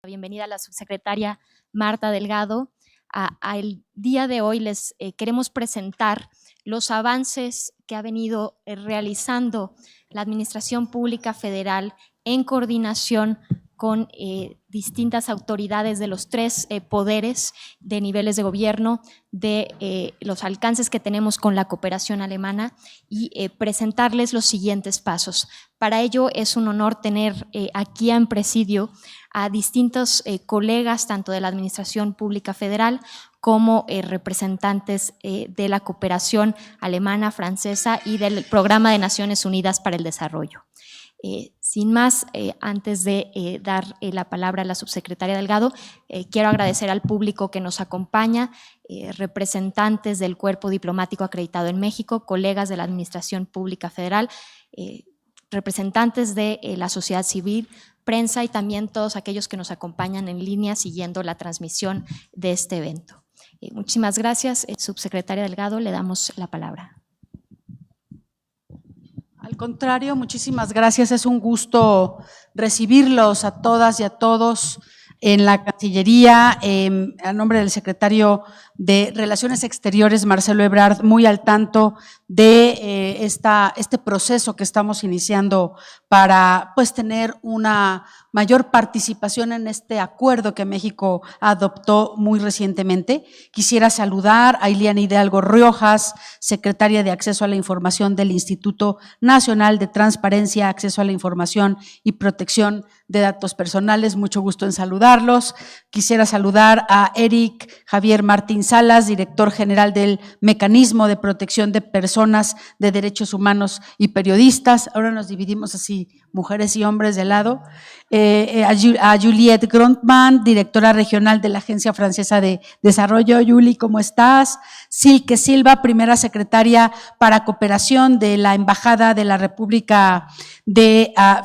Bienvenida a la subsecretaria Marta Delgado. El día de hoy les queremos presentar los avances que ha venido realizando la Administración Pública Federal en coordinación con distintas autoridades de los tres poderes de niveles de gobierno, de los alcances que tenemos con la cooperación alemana y presentarles los siguientes pasos. Para ello es un honor tener aquí en presidio a distintos colegas, tanto de la Administración Pública Federal como representantes de la cooperación alemana, francesa y del Programa de Naciones Unidas para el Desarrollo. Sin más, antes de dar la palabra a la subsecretaria Delgado, quiero agradecer al público que nos acompaña, representantes del Cuerpo Diplomático Acreditado en México, colegas de la Administración Pública Federal, representantes de la sociedad civil, prensa y también todos aquellos que nos acompañan en línea siguiendo la transmisión de este evento. Muchísimas gracias, subsecretaria Delgado, le damos la palabra. Al contrario, muchísimas gracias, es un gusto recibirlos a todas y a todos en la Cancillería, a nombre del secretario de Relaciones Exteriores, Marcelo Ebrard, muy al tanto de este proceso que estamos iniciando para tener una mayor participación en este acuerdo que México adoptó muy recientemente. Quisiera saludar a Iliana Hidalgo Riojas, secretaria de Acceso a la Información del Instituto Nacional de Transparencia, Acceso a la Información y Protección de Datos Personales. Mucho gusto en saludarlos. Quisiera saludar a Eric Javier Martín Salas, director general del Mecanismo de Protección de Personas de Derechos Humanos y Periodistas. Ahora nos dividimos así, mujeres y hombres de lado. A Juliette Grundmann, directora regional de la Agencia Francesa de Desarrollo. Yuli, ¿cómo estás? Silke Silva, primera secretaria para cooperación de la Embajada de la República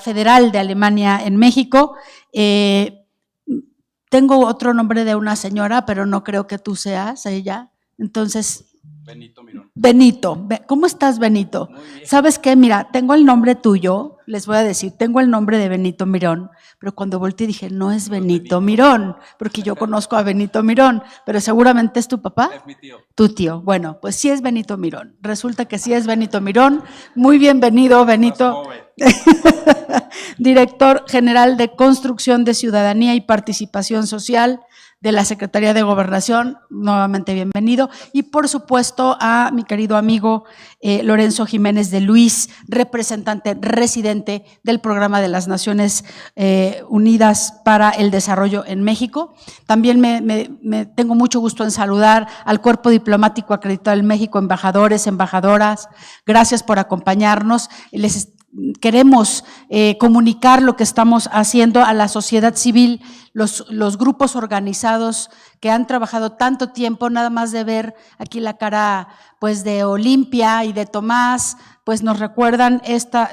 Federal de Alemania en México. Tengo otro nombre de una señora, pero no creo que tú seas ella. Entonces, Benito Mirón. Benito, ¿cómo estás, Benito? Muy bien. ¿Sabes qué? Mira, tengo el nombre tuyo, les voy a decir, tengo el nombre de Benito Mirón, pero cuando volteé dije, no es Benito Mirón, porque yo conozco a Benito Mirón, pero seguramente es tu papá. Es mi tío. Tu tío. Bueno, pues sí es Benito Mirón. Resulta que sí es Benito Mirón. Muy bienvenido, Benito. Director General de Construcción de Ciudadanía y Participación Social de la Secretaría de Gobernación, nuevamente bienvenido. Y por supuesto a mi querido amigo Lorenzo Jiménez de Luis, representante residente del Programa de las Naciones Unidas para el Desarrollo en México. También me tengo mucho gusto en saludar al Cuerpo Diplomático Acreditado en México, embajadores, embajadoras, gracias por acompañarnos. Queremos comunicar lo que estamos haciendo a la sociedad civil, los grupos organizados que han trabajado tanto tiempo, nada más de ver aquí la cara de Olimpia y de Tomás, nos recuerdan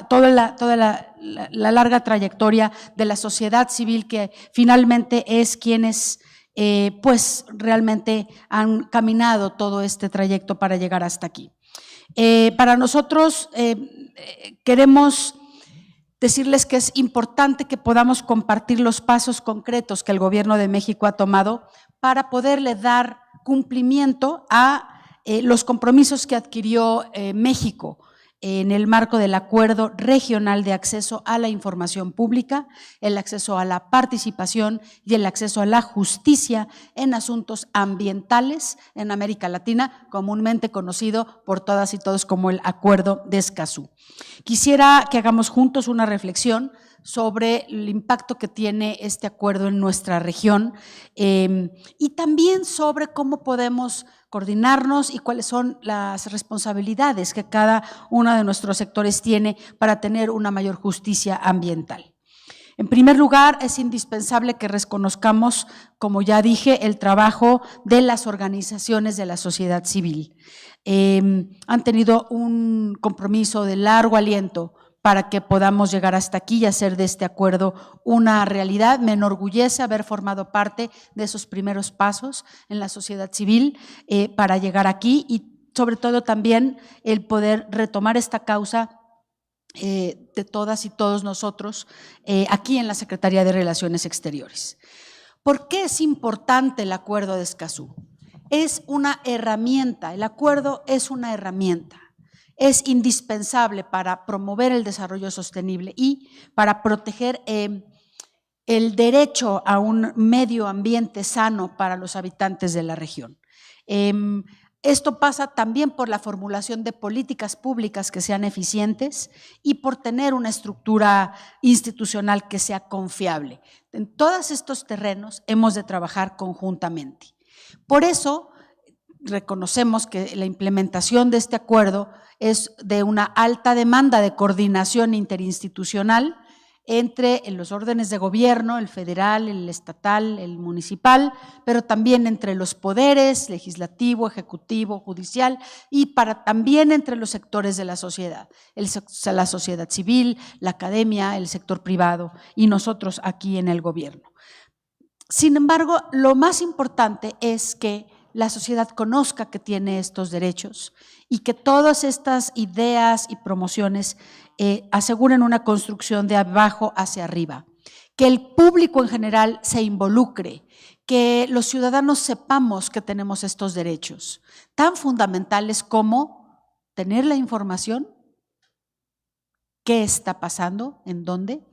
toda la larga trayectoria de la sociedad civil que finalmente es quienes realmente han caminado todo este trayecto para llegar hasta aquí. Para nosotros queremos decirles que es importante que podamos compartir los pasos concretos que el Gobierno de México ha tomado para poderle dar cumplimiento a los compromisos que adquirió México en el marco del Acuerdo Regional de Acceso a la Información Pública, el acceso a la participación y el acceso a la justicia en asuntos ambientales en América Latina, comúnmente conocido por todas y todos como el Acuerdo de Escazú. Quisiera que hagamos juntos una reflexión sobre el impacto que tiene este acuerdo en nuestra región y también sobre cómo podemos coordinarnos y cuáles son las responsabilidades que cada uno de nuestros sectores tiene para tener una mayor justicia ambiental. En primer lugar, es indispensable que reconozcamos, como ya dije, el trabajo de las organizaciones de la sociedad civil. Han tenido un compromiso de largo aliento para que podamos llegar hasta aquí y hacer de este acuerdo una realidad. Me enorgullece haber formado parte de esos primeros pasos en la sociedad civil para llegar aquí y sobre todo también el poder retomar esta causa de todas y todos nosotros aquí en la Secretaría de Relaciones Exteriores. ¿Por qué es importante el Acuerdo de Escazú? Es una herramienta, el acuerdo es una herramienta. Es indispensable para promover el desarrollo sostenible y para proteger el derecho a un medio ambiente sano para los habitantes de la región. Esto pasa también por la formulación de políticas públicas que sean eficientes y por tener una estructura institucional que sea confiable. En todos estos terrenos hemos de trabajar conjuntamente. Por eso reconocemos que la implementación de este acuerdo es de una alta demanda de coordinación interinstitucional entre los órdenes de gobierno, el federal, el estatal, el municipal, pero también entre los poderes, legislativo, ejecutivo, judicial, y también entre los sectores de la sociedad, la sociedad civil, la academia, el sector privado y nosotros aquí en el gobierno. Sin embargo, lo más importante es que la sociedad conozca que tiene estos derechos y que todas estas ideas y promociones aseguren una construcción de abajo hacia arriba, que el público en general se involucre, que los ciudadanos sepamos que tenemos estos derechos tan fundamentales como tener la información, qué está pasando, en dónde,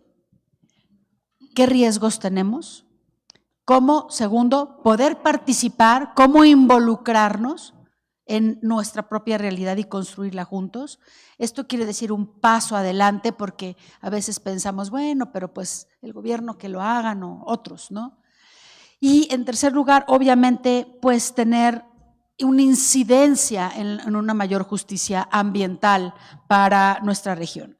qué riesgos tenemos, cómo, segundo, poder participar, cómo involucrarnos en nuestra propia realidad y construirla juntos. Esto quiere decir un paso adelante porque a veces pensamos, bueno, pero pues el gobierno que lo hagan o otros, ¿no? Y en tercer lugar, obviamente, pues tener una incidencia en una mayor justicia ambiental para nuestra región.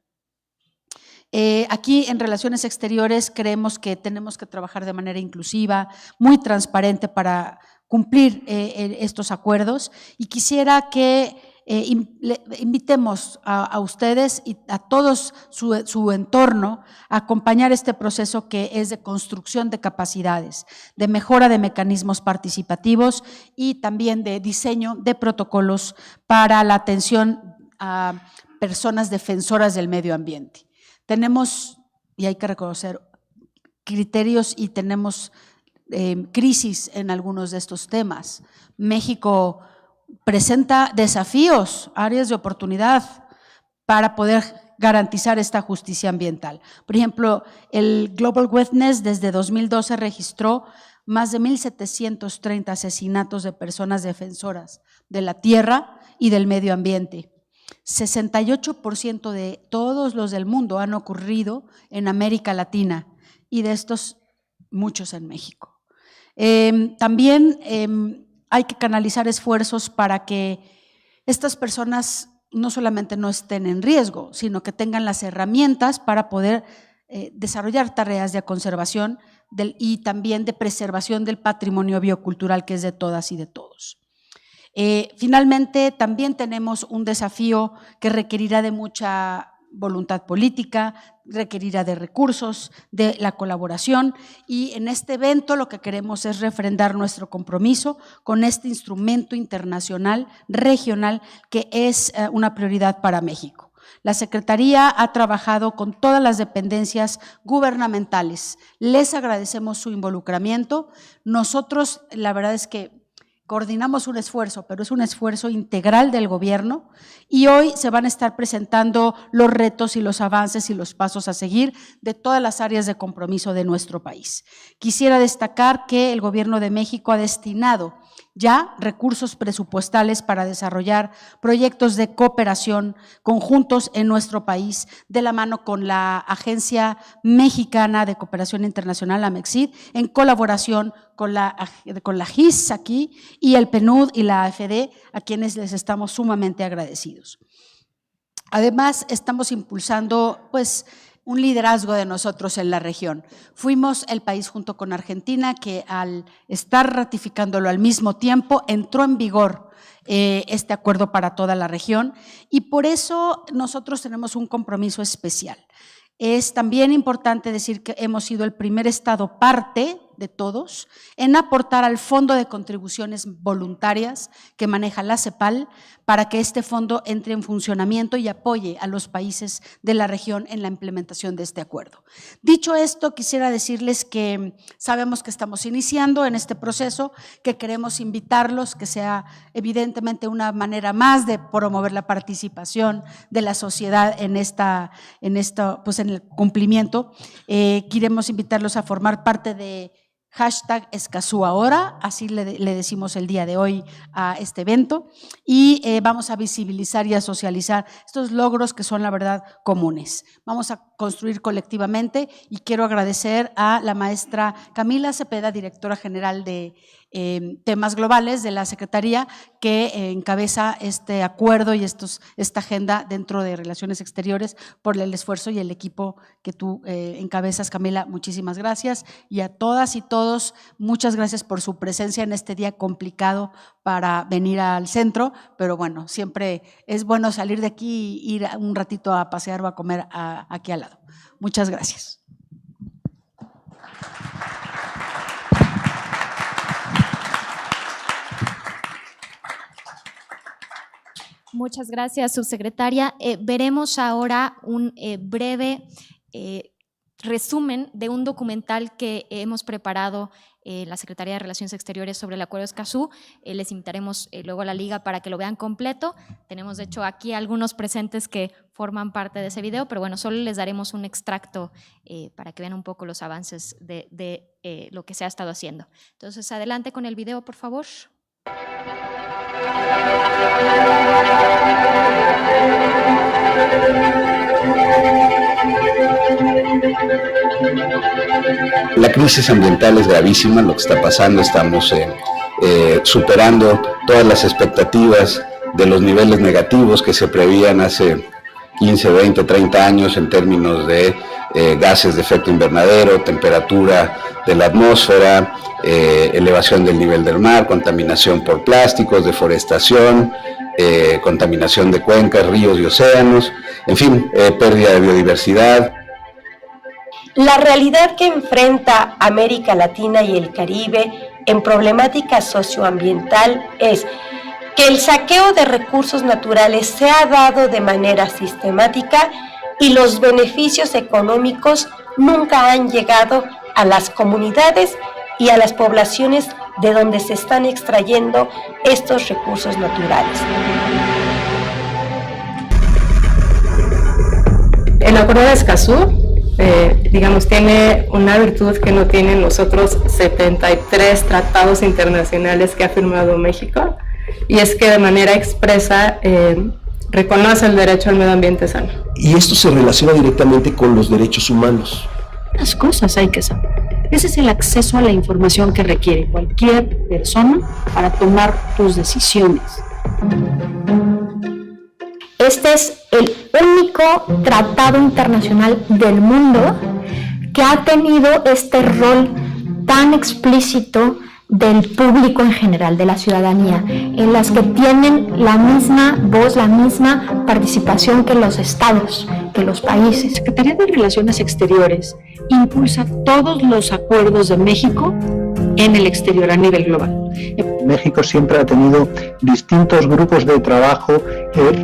Aquí en Relaciones Exteriores creemos que tenemos que trabajar de manera inclusiva, muy transparente para cumplir estos acuerdos y quisiera que invitemos a ustedes y a todos su entorno a acompañar este proceso que es de construcción de capacidades, de mejora de mecanismos participativos y también de diseño de protocolos para la atención a personas defensoras del medio ambiente. Tenemos, y hay que reconocer, criterios y tenemos crisis en algunos de estos temas. México presenta desafíos, áreas de oportunidad para poder garantizar esta justicia ambiental. Por ejemplo, el Global Witness desde 2012 registró más de 1,730 asesinatos de personas defensoras de la tierra y del medio ambiente. 68% de todos los del mundo han ocurrido en América Latina y de estos muchos en México. También hay que canalizar esfuerzos para que estas personas no solamente no estén en riesgo, sino que tengan las herramientas para poder desarrollar tareas de conservación y también de preservación del patrimonio biocultural que es de todas y de todos. Finalmente, también tenemos un desafío que requerirá de mucha voluntad política, requerirá de recursos, de la colaboración y en este evento lo que queremos es refrendar nuestro compromiso con este instrumento internacional, regional, que es una prioridad para México. La Secretaría ha trabajado con todas las dependencias gubernamentales. Les agradecemos su involucramiento. Nosotros, la verdad es que coordinamos un esfuerzo, pero es un esfuerzo integral del gobierno y hoy se van a estar presentando los retos y los avances y los pasos a seguir de todas las áreas de compromiso de nuestro país. Quisiera destacar que el Gobierno de México ha destinado ya recursos presupuestales para desarrollar proyectos de cooperación conjuntos en nuestro país de la mano con la Agencia Mexicana de Cooperación Internacional, AMEXID, en colaboración con la GIS aquí y el PNUD y la AFD, a quienes les estamos sumamente agradecidos. Además, estamos impulsando un liderazgo de nosotros en la región. Fuimos el país junto con Argentina que al estar ratificándolo al mismo tiempo entró en vigor este acuerdo para toda la región y por eso nosotros tenemos un compromiso especial. Es también importante decir que hemos sido el primer estado parte de todos en aportar al Fondo de Contribuciones Voluntarias que maneja la CEPAL para que este fondo entre en funcionamiento y apoye a los países de la región en la implementación de este acuerdo. Dicho esto, quisiera decirles que sabemos que estamos iniciando en este proceso, que queremos invitarlos, que sea evidentemente una manera más de promover la participación de la sociedad en el cumplimiento. Queremos invitarlos a formar parte de #EscazúAhora, así le decimos el día de hoy a este evento, y vamos a visibilizar y a socializar estos logros que son la verdad comunes. Vamos a construir colectivamente y quiero agradecer a la maestra Camila Cepeda, directora general de temas globales de la Secretaría, que encabeza este acuerdo y esta agenda dentro de Relaciones Exteriores, por el esfuerzo y el equipo que tú encabezas, Camila. Muchísimas gracias, y a todas y todos, muchas gracias por su presencia en este día complicado para venir al centro, pero bueno, siempre es bueno salir de aquí e ir un ratito a pasear o a comer aquí al lado. Muchas gracias. Muchas gracias, subsecretaria. Veremos ahora un breve resumen de un documental que hemos preparado la Secretaría de Relaciones Exteriores sobre el Acuerdo de Escazú. Les invitaremos luego a la liga para que lo vean completo. Tenemos, de hecho, aquí algunos presentes que forman parte de ese video, pero bueno, solo les daremos un extracto para que vean un poco los avances de lo que se ha estado haciendo. Entonces, adelante con el video, por favor. La crisis ambiental es gravísima, lo que está pasando, estamos superando todas las expectativas de los niveles negativos que se prevían hace 15, 20, 30 años en términos de gases de efecto invernadero, temperatura de la atmósfera, elevación del nivel del mar, contaminación por plásticos, deforestación, contaminación de cuencas, ríos y océanos, en fin, pérdida de biodiversidad. La realidad que enfrenta América Latina y el Caribe en problemática socioambiental es que el saqueo de recursos naturales se ha dado de manera sistemática y los beneficios económicos nunca han llegado a las comunidades y a las poblaciones de donde se están extrayendo estos recursos naturales. El Acuerdo de Escazú, digamos, tiene una virtud que no tienen los otros 73 tratados internacionales que ha firmado México, y es que de manera expresa reconoce el derecho al medio ambiente sano. Y esto se relaciona directamente con los derechos humanos. Las cosas hay que saber. Ese es el acceso a la información que requiere cualquier persona para tomar tus decisiones. Este es el único tratado internacional del mundo que ha tenido este rol tan explícito del público en general, de la ciudadanía, en las que tienen la misma voz, la misma participación que los estados, que los países. La Secretaría de Relaciones Exteriores impulsa todos los acuerdos de México en el exterior a nivel global. México siempre ha tenido distintos grupos de trabajo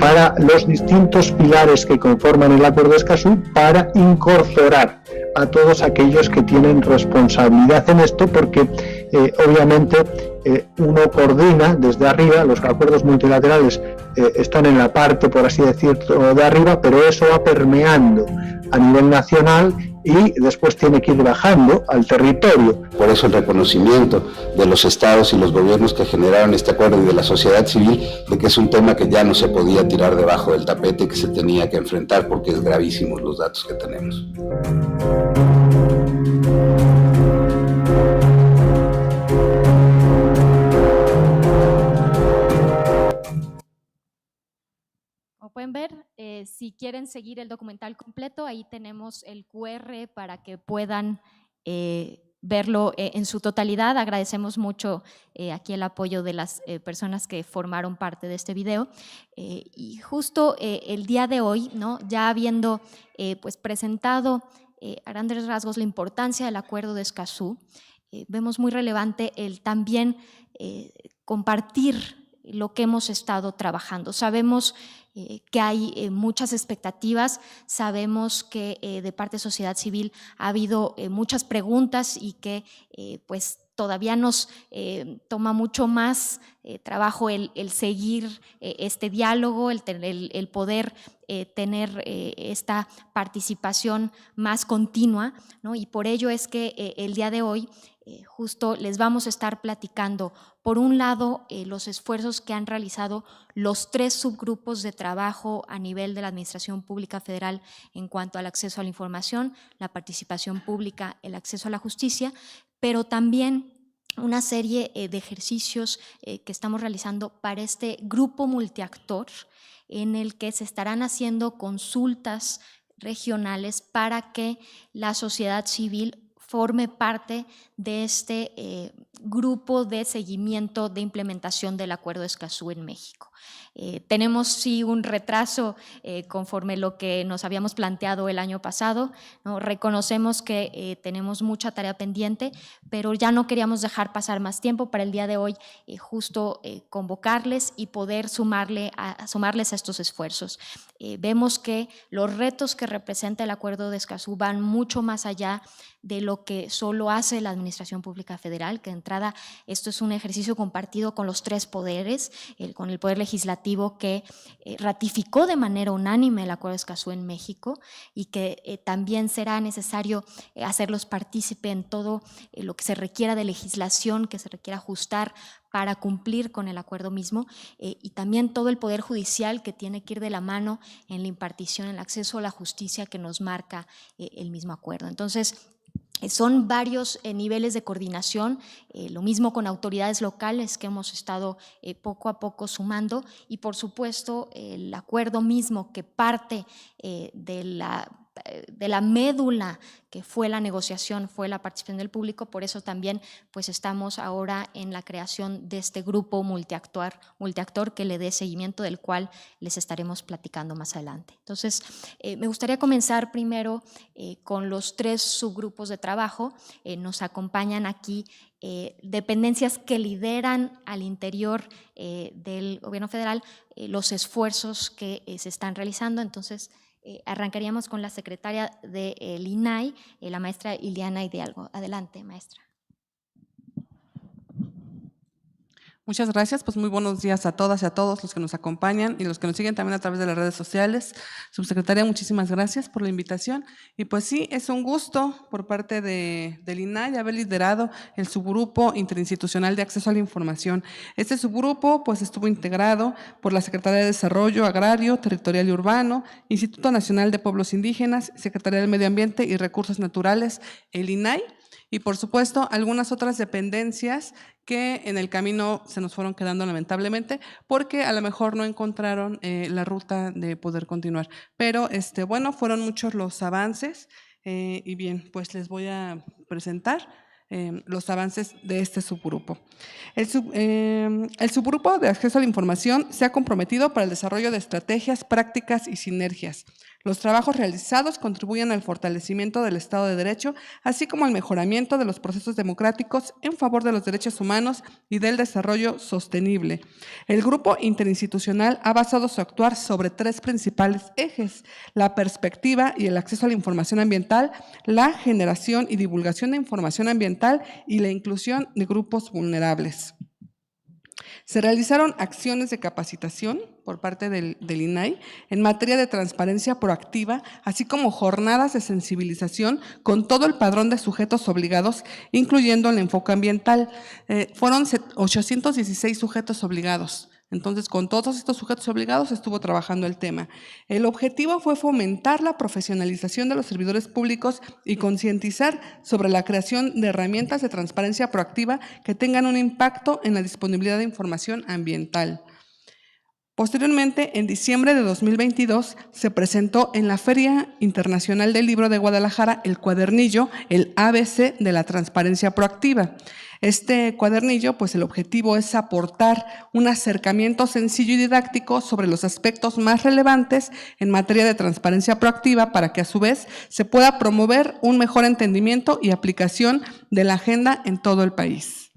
para los distintos pilares que conforman el Acuerdo de Escazú, para incorporar a todos aquellos que tienen responsabilidad en esto, porque obviamente uno coordina desde arriba. Los acuerdos multilaterales están en la parte, por así decirlo, de arriba, pero eso va permeando a nivel nacional y después tiene que ir bajando al territorio. Por eso el reconocimiento de los estados y los gobiernos que generaron este acuerdo y de la sociedad civil, de que es un tema que ya no se podía tirar debajo del tapete y que se tenía que enfrentar, porque es gravísimos los datos que tenemos. Como pueden ver, si quieren seguir el documental completo, ahí tenemos el QR para que puedan verlo en su totalidad. Agradecemos mucho aquí el apoyo de las personas que formaron parte de este video. Y justo el día de hoy, ¿no?, ya habiendo pues presentado a grandes rasgos la importancia del Acuerdo de Escazú, vemos muy relevante el también compartir lo que hemos estado trabajando. Sabemos que hay muchas expectativas, sabemos que de parte de sociedad civil ha habido muchas preguntas y que pues todavía nos toma mucho más trabajo el seguir este diálogo, el poder tener esta participación más continua, ¿no? Y por ello es que el día de hoy justo les vamos a estar platicando, por un lado, los esfuerzos que han realizado los 3 subgrupos de trabajo a nivel de la Administración Pública Federal en cuanto al acceso a la información, la participación pública, el acceso a la justicia, pero también una serie de ejercicios que estamos realizando para este grupo multiactor en el que se estarán haciendo consultas regionales para que la sociedad civil forme parte de este grupo de seguimiento de implementación del Acuerdo de Escazú en México. Tenemos sí un retraso conforme lo que nos habíamos planteado el año pasado, ¿no? Reconocemos que tenemos mucha tarea pendiente, pero ya no queríamos dejar pasar más tiempo para el día de hoy justo convocarles y poder sumarles a estos esfuerzos. Vemos que los retos que representa el Acuerdo de Escazú van mucho más allá de lo que solo hace la Administración Pública Federal, que de entrada esto es un ejercicio compartido con los 3 poderes, con el Poder Legislativo que ratificó de manera unánime el Acuerdo de Escazú en México y que también será necesario hacerlos partícipe en todo lo que se requiera de legislación, que se requiera ajustar para cumplir con el acuerdo mismo, y también todo el Poder Judicial que tiene que ir de la mano en la impartición, en el acceso a la justicia que nos marca el mismo acuerdo. Entonces, son varios niveles de coordinación, lo mismo con autoridades locales que hemos estado poco a poco sumando y por supuesto el acuerdo mismo que parte de la médula que fue la negociación, fue la participación del público, por eso también pues estamos ahora en la creación de este grupo multiactor que le dé seguimiento, del cual les estaremos platicando más adelante. Entonces, me gustaría comenzar primero con los 3 subgrupos de trabajo. Nos acompañan aquí dependencias que lideran al interior del gobierno federal los esfuerzos que se están realizando. Entonces, arrancaríamos con la secretaria del INAI, la maestra Iliana Hidalgo. Adelante, maestra. Muchas gracias, pues muy buenos días a todas y a todos los que nos acompañan y los que nos siguen también a través de las redes sociales. Subsecretaria, muchísimas gracias por la invitación. Y pues sí, es un gusto por parte del INAI haber liderado el subgrupo interinstitucional de acceso a la información. Este subgrupo pues estuvo integrado por la Secretaría de Desarrollo Agrario, Territorial y Urbano, Instituto Nacional de Pueblos Indígenas, Secretaría del Medio Ambiente y Recursos Naturales, el INAI, y por supuesto algunas otras dependencias que en el camino se nos fueron quedando lamentablemente porque a lo mejor no encontraron la ruta de poder continuar. Pero bueno, fueron muchos los avances y bien, pues les voy a presentar los avances de este subgrupo. El subgrupo de acceso a la información se ha comprometido para el desarrollo de estrategias, prácticas y sinergias. Los trabajos realizados contribuyen al fortalecimiento del Estado de Derecho, así como al mejoramiento de los procesos democráticos en favor de los derechos humanos y del desarrollo sostenible. El grupo interinstitucional ha basado su actuar sobre 3 principales ejes: la perspectiva y el acceso a la información ambiental, la generación y divulgación de información ambiental y la inclusión de grupos vulnerables. Se realizaron acciones de capacitación por parte del INAI en materia de transparencia proactiva, así como jornadas de sensibilización con todo el padrón de sujetos obligados, incluyendo el enfoque ambiental. Fueron 816 sujetos obligados. Entonces, con todos estos sujetos obligados estuvo trabajando el tema. El objetivo fue fomentar la profesionalización de los servidores públicos y concientizar sobre la creación de herramientas de transparencia proactiva que tengan un impacto en la disponibilidad de información ambiental. Posteriormente, en diciembre de 2022, se presentó en la Feria Internacional del Libro de Guadalajara el cuadernillo, el ABC de la transparencia proactiva. Este cuadernillo, pues el objetivo es aportar un acercamiento sencillo y didáctico sobre los aspectos más relevantes en materia de transparencia proactiva para que a su vez se pueda promover un mejor entendimiento y aplicación de la agenda en todo el país.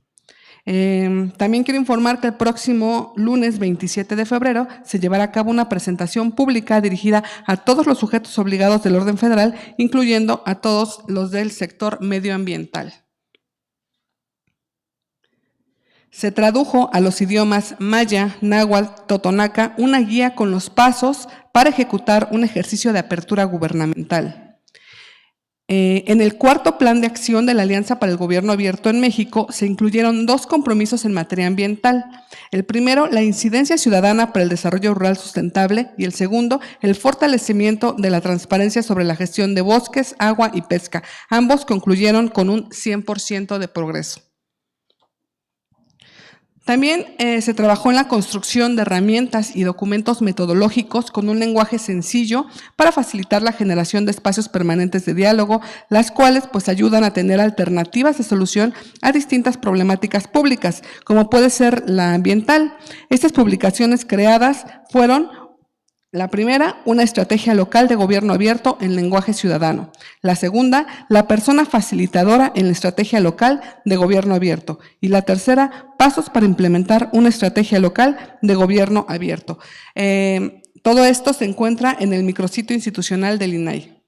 También quiero informar que el próximo lunes 27 de febrero se llevará a cabo una presentación pública dirigida a todos los sujetos obligados del orden federal, incluyendo a todos los del sector medioambiental. Se tradujo a los idiomas maya, náhuatl, totonaca, una guía con los pasos para ejecutar un ejercicio de apertura gubernamental. En el cuarto plan de acción de la Alianza para el Gobierno Abierto en México se incluyeron 2 compromisos en materia ambiental. El primero, la incidencia ciudadana para el desarrollo rural sustentable, y el segundo, el fortalecimiento de la transparencia sobre la gestión de bosques, agua y pesca. Ambos concluyeron con un 100% de progreso. También se trabajó en la construcción de herramientas y documentos metodológicos con un lenguaje sencillo para facilitar la generación de espacios permanentes de diálogo, las cuales pues ayudan a tener alternativas de solución a distintas problemáticas públicas, como puede ser la ambiental. Estas publicaciones creadas fueron: la primera, una estrategia local de gobierno abierto en lenguaje ciudadano. La segunda, la persona facilitadora en la estrategia local de gobierno abierto. Y la tercera, pasos para implementar una estrategia local de gobierno abierto. Todo esto se encuentra en el micrositio institucional del INAI.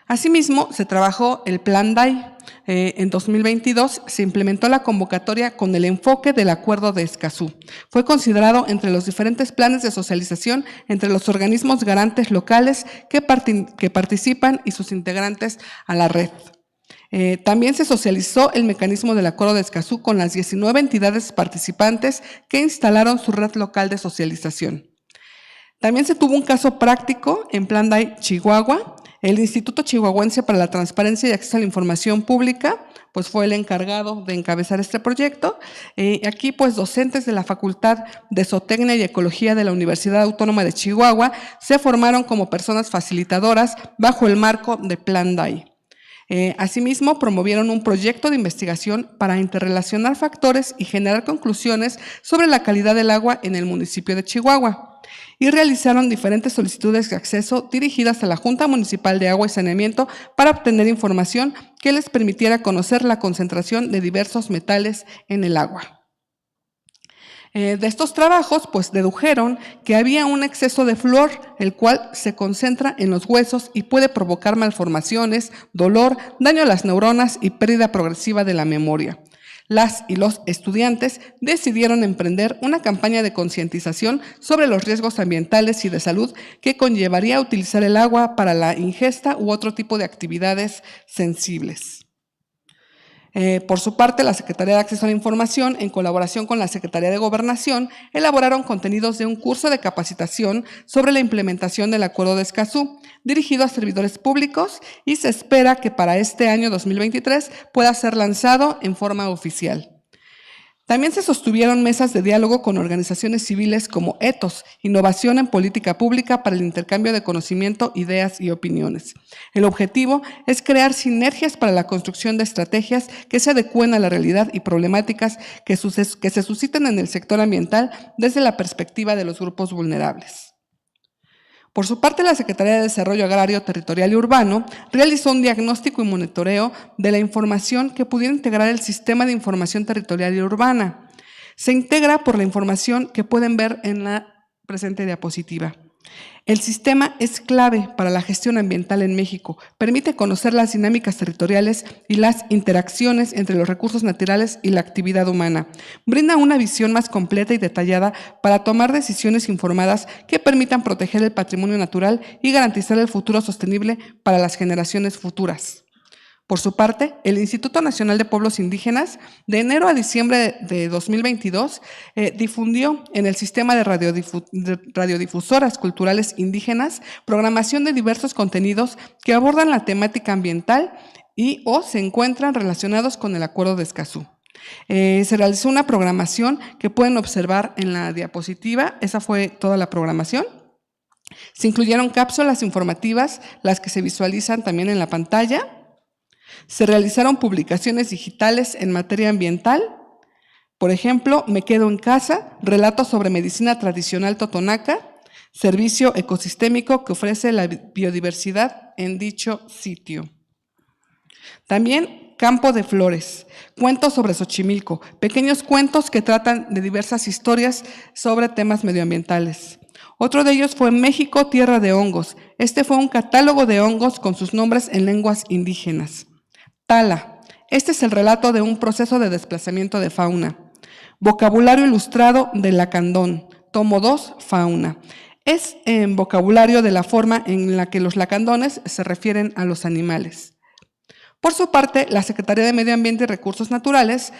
Asimismo, se trabajó el Plan DAI. En 2022 se implementó la convocatoria con el enfoque del Acuerdo de Escazú. Fue considerado entre los diferentes planes de socialización entre los organismos garantes locales que participan y sus integrantes a la red. También se socializó el mecanismo del Acuerdo de Escazú con las 19 entidades participantes que instalaron su red local de socialización. También se tuvo un caso práctico en Plan DAI Chihuahua. El Instituto Chihuahuense para la Transparencia y Acceso a la Información Pública pues fue el encargado de encabezar este proyecto. Aquí pues docentes de la Facultad de Zootecnia y Ecología de la Universidad Autónoma de Chihuahua se formaron como personas facilitadoras bajo el marco de Plan DAI. Asimismo, promovieron un proyecto de investigación para interrelacionar factores y generar conclusiones sobre la calidad del agua en el municipio de Chihuahua. Y realizaron diferentes solicitudes de acceso dirigidas a la Junta Municipal de Agua y Saneamiento para obtener información que les permitiera conocer la concentración de diversos metales en el agua. De estos trabajos, pues dedujeron que había un exceso de flúor, el cual se concentra en los huesos y puede provocar malformaciones, dolor, daño a las neuronas y pérdida progresiva de la memoria. Las y los estudiantes decidieron emprender una campaña de concientización sobre los riesgos ambientales y de salud que conllevaría utilizar el agua para la ingesta u otro tipo de actividades sensibles. Por su parte, la Secretaría de Acceso a la Información, en colaboración con la Secretaría de Gobernación, elaboraron contenidos de un curso de capacitación sobre la implementación del Acuerdo de Escazú, dirigido a servidores públicos, y se espera que para este año 2023 pueda ser lanzado en forma oficial. También se sostuvieron mesas de diálogo con organizaciones civiles como ETOS, Innovación en Política Pública para el Intercambio de Conocimiento, Ideas y Opiniones. El objetivo es crear sinergias para la construcción de estrategias que se adecúen a la realidad y problemáticas que se susciten en el sector ambiental desde la perspectiva de los grupos vulnerables. Por su parte, la Secretaría de Desarrollo Agrario, Territorial y Urbano realizó un diagnóstico y monitoreo de la información que pudiera integrar el Sistema de Información Territorial y Urbana. Se integra por la información que pueden ver en la presente diapositiva. El sistema es clave para la gestión ambiental en México, permite conocer las dinámicas territoriales y las interacciones entre los recursos naturales y la actividad humana. Brinda una visión más completa y detallada para tomar decisiones informadas que permitan proteger el patrimonio natural y garantizar el futuro sostenible para las generaciones futuras. Por su parte, el Instituto Nacional de Pueblos Indígenas, de enero a diciembre de 2022, difundió en el sistema de radiodifusoras culturales indígenas programación de diversos contenidos que abordan la temática ambiental y o se encuentran relacionados con el Acuerdo de Escazú. Se realizó una programación que pueden observar en la diapositiva. Esa fue toda la programación. Se incluyeron cápsulas informativas, las que se visualizan también en la pantalla. Se realizaron publicaciones digitales en materia ambiental. Por ejemplo, Me quedo en casa, relatos sobre medicina tradicional totonaca, servicio ecosistémico que ofrece la biodiversidad en dicho sitio. También Campo de Flores, cuentos sobre Xochimilco, pequeños cuentos que tratan de diversas historias sobre temas medioambientales. Otro de ellos fue México, Tierra de Hongos. Este fue un catálogo de hongos con sus nombres en lenguas indígenas. Tala, este es el relato de un proceso de desplazamiento de fauna. Vocabulario ilustrado de Lacandón, tomo 2, Fauna. Es en vocabulario de la forma en la que los lacandones se refieren a los animales. Por su parte, la Secretaría de Medio Ambiente y Recursos Naturales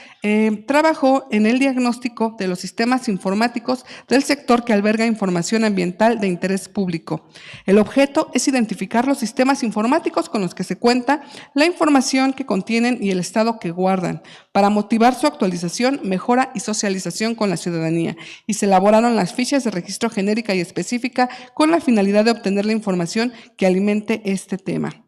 trabajó en el diagnóstico de los sistemas informáticos del sector que alberga información ambiental de interés público. El objeto es identificar los sistemas informáticos con los que se cuenta, la información que contienen y el estado que guardan, para motivar su actualización, mejora y socialización con la ciudadanía. Y se elaboraron las fichas de registro genérica y específica con la finalidad de obtener la información que alimente este tema.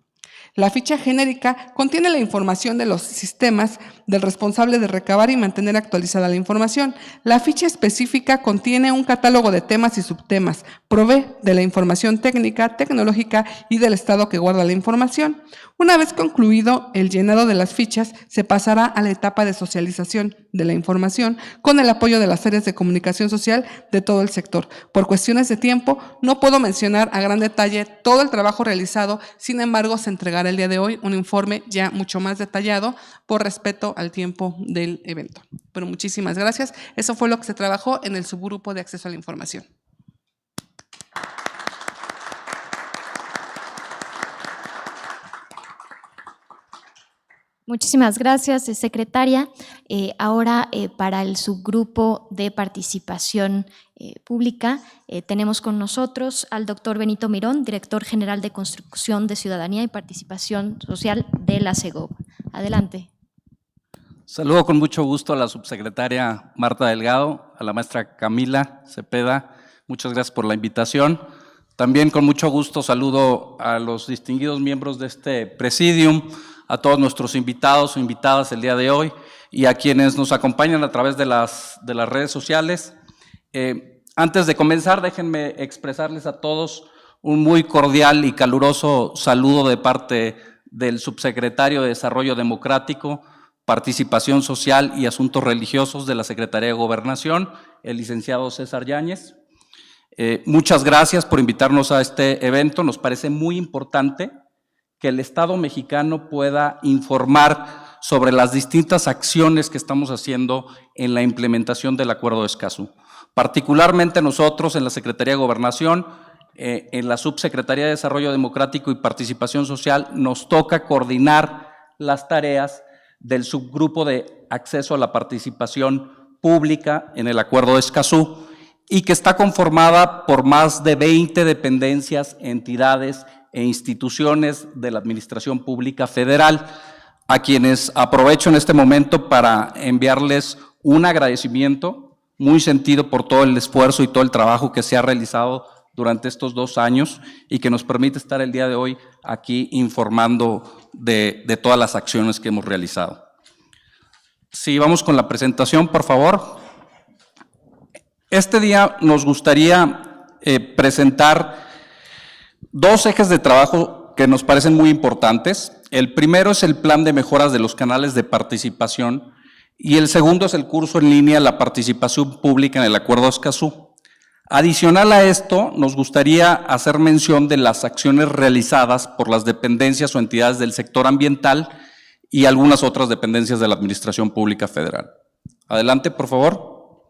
La ficha genérica contiene la información de los sistemas del responsable de recabar y mantener actualizada la información. La ficha específica contiene un catálogo de temas y subtemas, provee de la información técnica, tecnológica y del estado que guarda la información. Una vez concluido el llenado de las fichas, se pasará a la etapa de socialización de la información con el apoyo de las áreas de comunicación social de todo el sector. Por cuestiones de tiempo, no puedo mencionar a gran detalle todo el trabajo realizado, sin embargo, se entregará el día de hoy un informe ya mucho más detallado por respeto al tiempo del evento. Pero muchísimas gracias. Eso fue lo que se trabajó en el subgrupo de acceso a la información. Muchísimas gracias, secretaria. Ahora, para el subgrupo de participación pública, tenemos con nosotros al doctor Benito Mirón, director general de Construcción de Ciudadanía y Participación Social de la SEGOV. Adelante. Saludo con mucho gusto a la subsecretaria Marta Delgado, a la maestra Camila Cepeda. Muchas gracias por la invitación. También con mucho gusto saludo a los distinguidos miembros de este presidium, a todos nuestros invitados o invitadas el día de hoy y a quienes nos acompañan a través de las redes sociales. Antes de comenzar, déjenme expresarles a todos un muy cordial y caluroso saludo de parte del subsecretario de Desarrollo Democrático, Participación Social y Asuntos Religiosos de la Secretaría de Gobernación, el licenciado César Yáñez. Muchas gracias por invitarnos a este evento. Nos parece muy importante que el Estado mexicano pueda informar sobre las distintas acciones que estamos haciendo en la implementación del Acuerdo de Escazú. Particularmente nosotros en la Secretaría de Gobernación, en la Subsecretaría de Desarrollo Democrático y Participación Social, nos toca coordinar las tareas del subgrupo de acceso a la participación pública en el Acuerdo de Escazú y que está conformada por más de 20 dependencias, entidades e instituciones de la Administración Pública Federal, a quienes aprovecho en este momento para enviarles un agradecimiento muy sentido por todo el esfuerzo y todo el trabajo que se ha realizado durante estos 2 años y que nos permite estar el día de hoy aquí informando de todas las acciones que hemos realizado. Sí, vamos con la presentación, por favor. Este día nos gustaría presentar 2 ejes de trabajo que nos parecen muy importantes. El primero es el plan de mejoras de los canales de participación y el segundo es el curso en línea La participación pública en el Acuerdo de Escazú. Adicional a esto, nos gustaría hacer mención de las acciones realizadas por las dependencias o entidades del sector ambiental y algunas otras dependencias de la Administración Pública Federal. Adelante, por favor.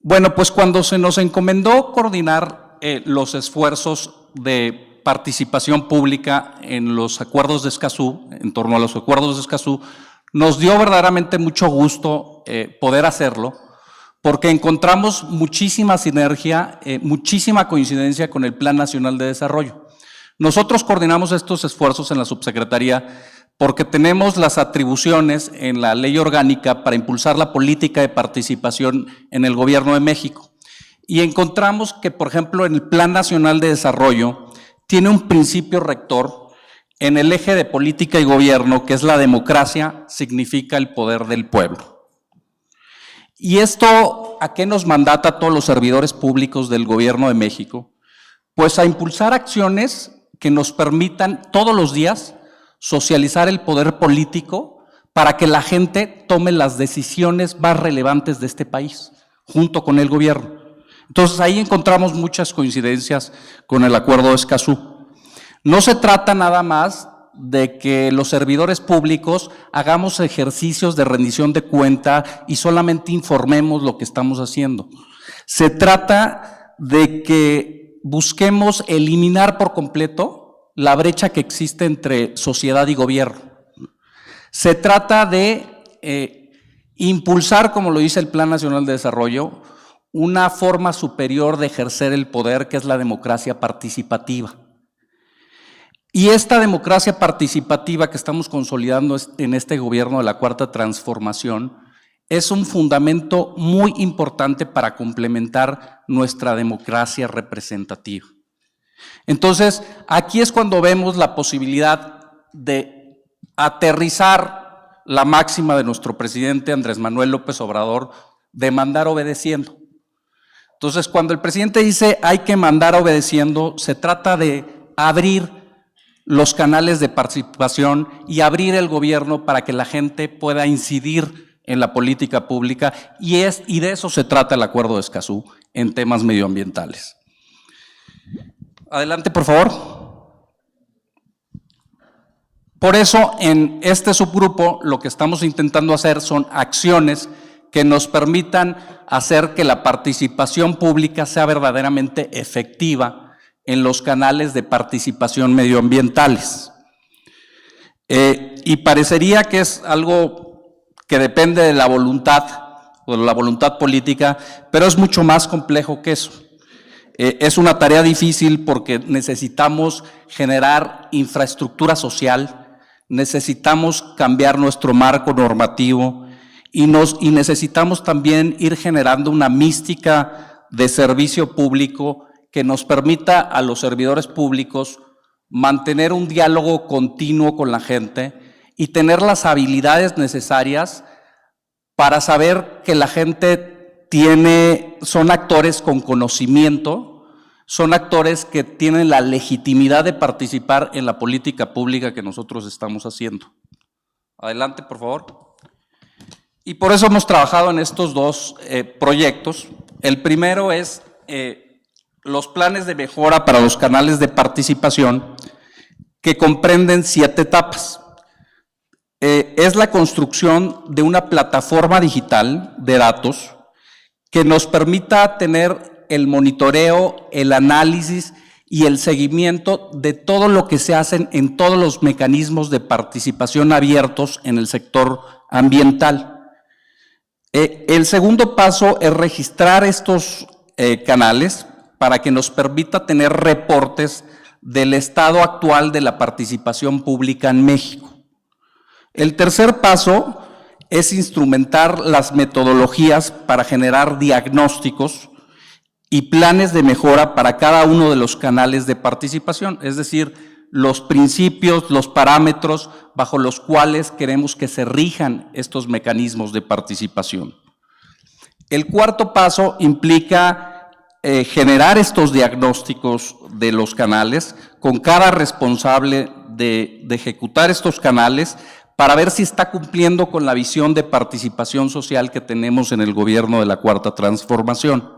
Bueno, pues cuando se nos encomendó coordinar los esfuerzos de participación pública en los acuerdos de Escazú, en torno a los acuerdos de Escazú, nos dio verdaderamente mucho gusto poder hacerlo, porque encontramos muchísima sinergia, muchísima coincidencia con el Plan Nacional de Desarrollo. Nosotros coordinamos estos esfuerzos en la subsecretaría porque tenemos las atribuciones en la ley orgánica para impulsar la política de participación en el Gobierno de México. Y encontramos que, por ejemplo, en el Plan Nacional de Desarrollo tiene un principio rector en el eje de política y gobierno, que es la democracia significa el poder del pueblo. ¿Y esto a qué nos mandata a todos los servidores públicos del Gobierno de México? Pues a impulsar acciones que nos permitan todos los días socializar el poder político para que la gente tome las decisiones más relevantes de este país, junto con el gobierno. Entonces ahí encontramos muchas coincidencias con el Acuerdo de Escazú. No se trata nada más de que los servidores públicos hagamos ejercicios de rendición de cuenta y solamente informemos lo que estamos haciendo. Se trata de que busquemos eliminar por completo la brecha que existe entre sociedad y gobierno. Se trata de impulsar, como lo dice el Plan Nacional de Desarrollo, una forma superior de ejercer el poder, que es la democracia participativa. Y esta democracia participativa que estamos consolidando en este gobierno de la Cuarta Transformación es un fundamento muy importante para complementar nuestra democracia representativa. Entonces, aquí es cuando vemos la posibilidad de aterrizar la máxima de nuestro presidente Andrés Manuel López Obrador de mandar obedeciendo. Entonces, cuando el presidente dice hay que mandar obedeciendo, se trata de abrir los canales de participación y abrir el gobierno para que la gente pueda incidir en la política pública, y de eso se trata el Acuerdo de Escazú en temas medioambientales. Adelante, por favor. Por eso, en este subgrupo, lo que estamos intentando hacer son acciones que nos permitan hacer que la participación pública sea verdaderamente efectiva en los canales de participación medioambientales. Y parecería que es algo que depende de la voluntad o de la voluntad política, pero es mucho más complejo que eso. Es una tarea difícil porque necesitamos generar infraestructura social, necesitamos cambiar nuestro marco normativo y necesitamos también ir generando una mística de servicio público que nos permita a los servidores públicos mantener un diálogo continuo con la gente y tener las habilidades necesarias para saber que la gente son actores con conocimiento, son actores que tienen la legitimidad de participar en la política pública que nosotros estamos haciendo. Adelante, por favor. Y por eso hemos trabajado en estos dos proyectos. El primero es los planes de mejora para los canales de participación, que comprenden 7 etapas. Es la construcción de una plataforma digital de datos que nos permita tener el monitoreo, el análisis y el seguimiento de todo lo que se hacen en todos los mecanismos de participación abiertos en el sector ambiental. El segundo paso es registrar estos canales para que nos permita tener reportes del estado actual de la participación pública en México. El tercer paso es instrumentar las metodologías para generar diagnósticos y planes de mejora para cada uno de los canales de participación, es decir, los principios, los parámetros bajo los cuales queremos que se rijan estos mecanismos de participación. El cuarto paso implica generar estos diagnósticos de los canales con cada responsable de ejecutar estos canales para ver si está cumpliendo con la visión de participación social que tenemos en el gobierno de la Cuarta Transformación.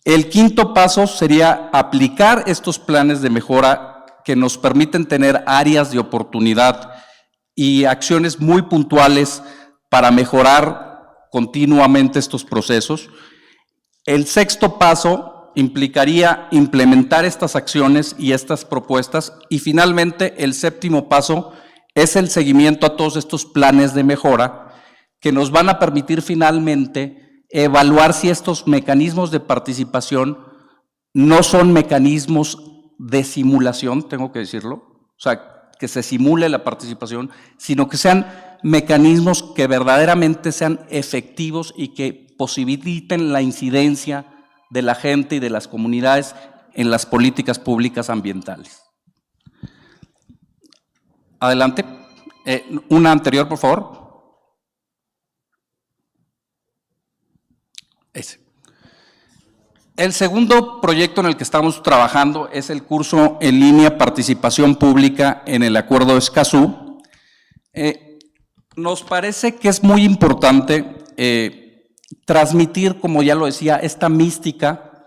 El quinto paso sería aplicar estos planes de mejora que nos permiten tener áreas de oportunidad y acciones muy puntuales para mejorar continuamente estos procesos. El sexto paso implicaría implementar estas acciones y estas propuestas, y finalmente el séptimo paso es el seguimiento a todos estos planes de mejora que nos van a permitir finalmente evaluar si estos mecanismos de participación no son mecanismos de simulación, tengo que decirlo, o sea, que se simule la participación, sino que sean mecanismos que verdaderamente sean efectivos y que posibiliten la incidencia de la gente y de las comunidades en las políticas públicas ambientales. Adelante. Una anterior, por favor. Ese. El segundo proyecto en el que estamos trabajando es el curso en línea Participación Pública en el Acuerdo de Escazú. Nos parece que es muy importante transmitir, como ya lo decía, esta mística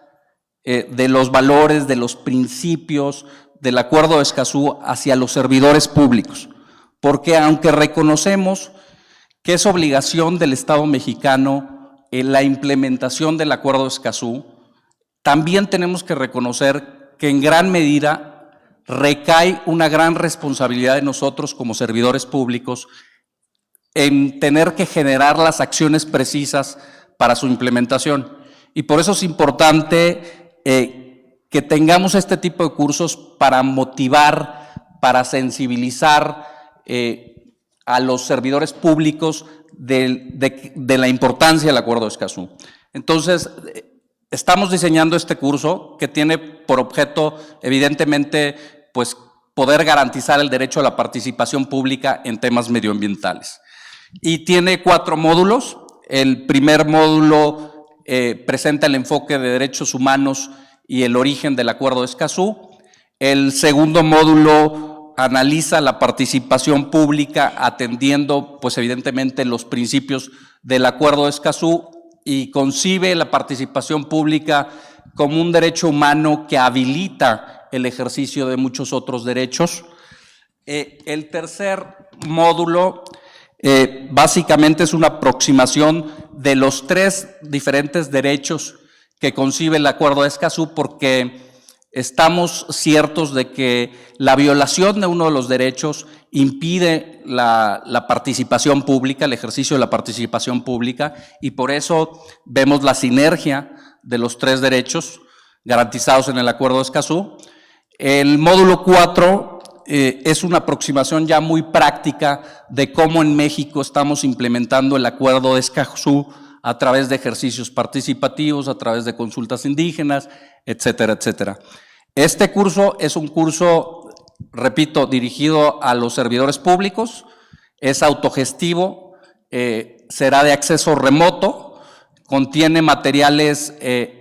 de los valores, de los principios del Acuerdo de Escazú hacia los servidores públicos, porque aunque reconocemos que es obligación del Estado mexicano en la implementación del Acuerdo de Escazú, también tenemos que reconocer que en gran medida recae una gran responsabilidad de nosotros como servidores públicos en tener que generar las acciones precisas para su implementación. Y por eso es importante que tengamos este tipo de cursos para motivar, para sensibilizar a los servidores públicos de la importancia del Acuerdo de Escazú. Entonces, estamos diseñando este curso que tiene por objeto, evidentemente, pues poder garantizar el derecho a la participación pública en temas medioambientales. Y tiene 4 módulos. El primer módulo presenta el enfoque de derechos humanos y el origen del Acuerdo de Escazú. El segundo módulo analiza la participación pública atendiendo, pues evidentemente, los principios del Acuerdo de Escazú y concibe la participación pública como un derecho humano que habilita el ejercicio de muchos otros derechos. El tercer módulo básicamente es una aproximación de los 3 diferentes derechos que concibe el Acuerdo de Escazú, porque estamos ciertos de que la violación de uno de los derechos impide la participación pública, el ejercicio de la participación pública, y por eso vemos la sinergia de los 3 derechos garantizados en el Acuerdo de Escazú. El módulo 4 es una aproximación ya muy práctica de cómo en México estamos implementando el Acuerdo de Escazú a través de ejercicios participativos, a través de consultas indígenas, etcétera, etcétera. Este curso es un curso, repito, dirigido a los servidores públicos, es autogestivo, será de acceso remoto, contiene materiales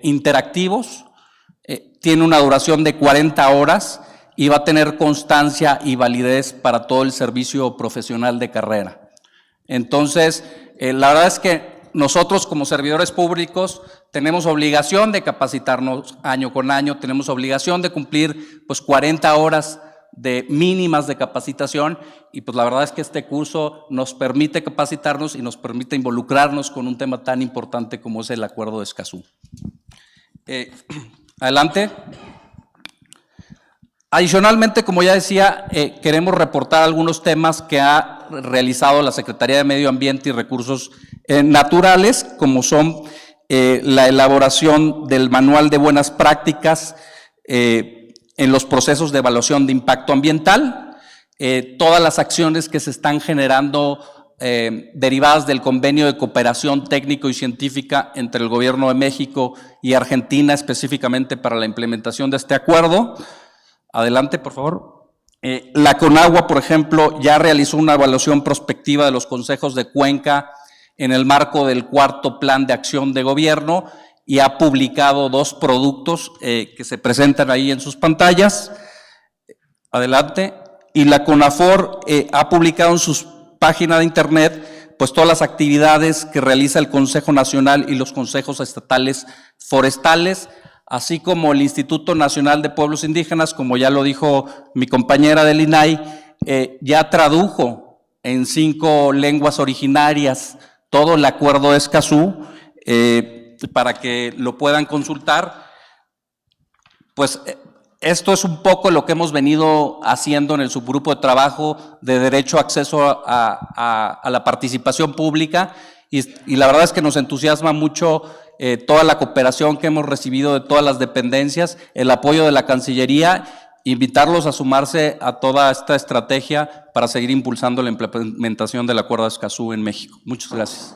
interactivos, tiene una duración de 40 horas y va a tener constancia y validez para todo el servicio profesional de carrera. Entonces, la verdad es que nosotros como servidores públicos tenemos obligación de capacitarnos año con año, tenemos obligación de cumplir pues 40 horas de mínimas de capacitación y pues la verdad es que este curso nos permite capacitarnos y nos permite involucrarnos con un tema tan importante como es el Acuerdo de Escazú. Adelante. Adicionalmente, como ya decía, queremos reportar algunos temas que ha realizado la Secretaría de Medio Ambiente y Recursos Naturales, como son la elaboración del Manual de Buenas Prácticas en los procesos de evaluación de impacto ambiental, todas las acciones que se están generando derivadas del convenio de cooperación técnico y científica entre el Gobierno de México y Argentina, específicamente para la implementación de este acuerdo. Adelante, por favor. La CONAGUA, por ejemplo, ya realizó una evaluación prospectiva de los consejos de Cuenca en el marco del 4º Plan de Acción de Gobierno y ha publicado 2 productos que se presentan ahí en sus pantallas. Adelante. Y la CONAFOR ha publicado en sus páginas de internet pues todas las actividades que realiza el Consejo Nacional y los consejos estatales forestales, así como el Instituto Nacional de Pueblos Indígenas, como ya lo dijo mi compañera del INAI, ya tradujo en 5 lenguas originarias todo el Acuerdo de Escazú, para que lo puedan consultar. Pues esto es un poco lo que hemos venido haciendo en el subgrupo de trabajo de derecho a acceso a la participación pública y la verdad es que nos entusiasma mucho toda la cooperación que hemos recibido de todas las dependencias, el apoyo de la Cancillería invitarlos a sumarse a toda esta estrategia para seguir impulsando la implementación del Acuerdo de Escazú en México. Muchas gracias.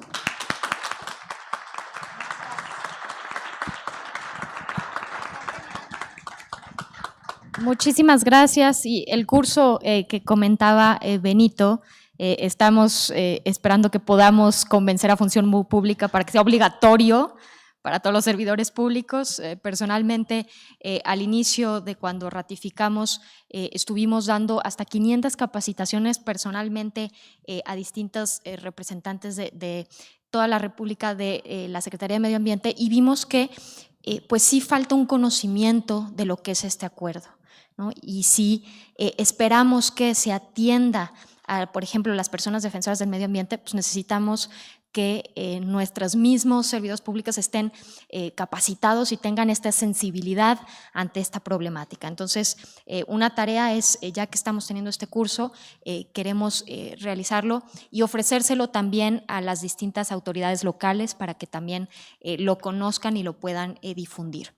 Muchísimas gracias. Y el curso que comentaba Benito, estamos esperando que podamos convencer a Función Pública para que sea obligatorio para todos los servidores públicos. Personalmente, al inicio de cuando ratificamos, estuvimos dando hasta 500 capacitaciones personalmente a distintos representantes de toda la República de la Secretaría de Medio Ambiente, y vimos que pues sí falta un conocimiento de lo que es este acuerdo, ¿no? Y sí esperamos que se atienda a, por ejemplo, las personas defensoras del medio ambiente, pues necesitamos que nuestros mismos servidores públicos estén capacitados y tengan esta sensibilidad ante esta problemática. Entonces, una tarea es, ya que estamos teniendo este curso, queremos realizarlo y ofrecérselo también a las distintas autoridades locales para que también lo conozcan y lo puedan difundir.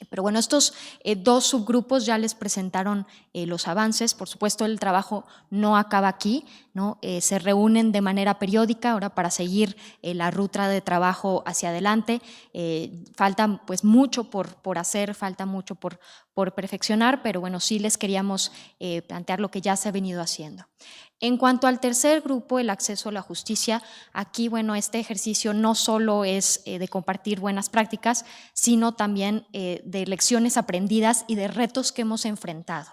Pero bueno, estos dos subgrupos ya les presentaron los avances. Por supuesto, el trabajo no acaba aquí, ¿no? Se reúnen de manera periódica ahora para seguir la ruta de trabajo hacia adelante. Falta pues mucho por hacer, falta mucho por perfeccionar, pero bueno, sí les queríamos plantear lo que ya se ha venido haciendo. En cuanto al tercer grupo, el acceso a la justicia, aquí, bueno, este ejercicio no solo es de compartir buenas prácticas, sino también de lecciones aprendidas y de retos que hemos enfrentado.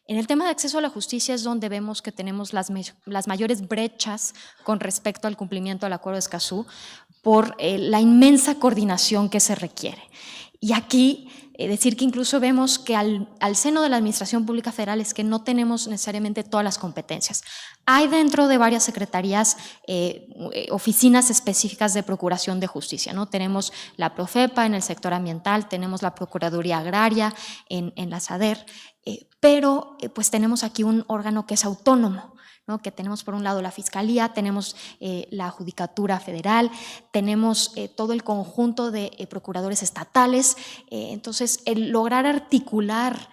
En el tema de acceso a la justicia es donde vemos que tenemos las mayores brechas con respecto al cumplimiento del Acuerdo de Escazú por la inmensa coordinación que se requiere. Y aquí decir que incluso vemos que al seno de la Administración Pública Federal es que no tenemos necesariamente todas las competencias. Hay dentro de varias secretarías oficinas específicas de procuración de justicia, ¿no? Tenemos la Profepa en el sector ambiental, tenemos la Procuraduría Agraria en la SADER, pero pues tenemos aquí un órgano que es autónomo, ¿no? Que tenemos por un lado la Fiscalía, tenemos la Judicatura Federal, tenemos todo el conjunto de procuradores estatales. Entonces, el lograr articular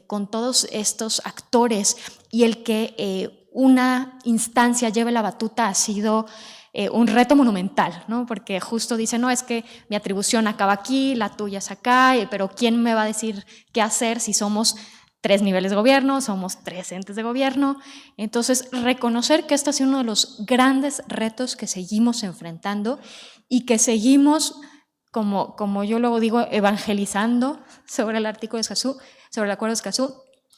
con todos estos actores y el que una instancia lleve la batuta ha sido un reto monumental, ¿no? Porque justo dicen, no, es que mi atribución acaba aquí, la tuya es acá, pero ¿quién me va a decir qué hacer si somos 3 niveles de gobierno, somos 3 entes de gobierno? Entonces, reconocer que este ha sido uno de los grandes retos que seguimos enfrentando y que seguimos, como yo luego digo, evangelizando sobre el artículo de Escazú, sobre el Acuerdo de Escazú.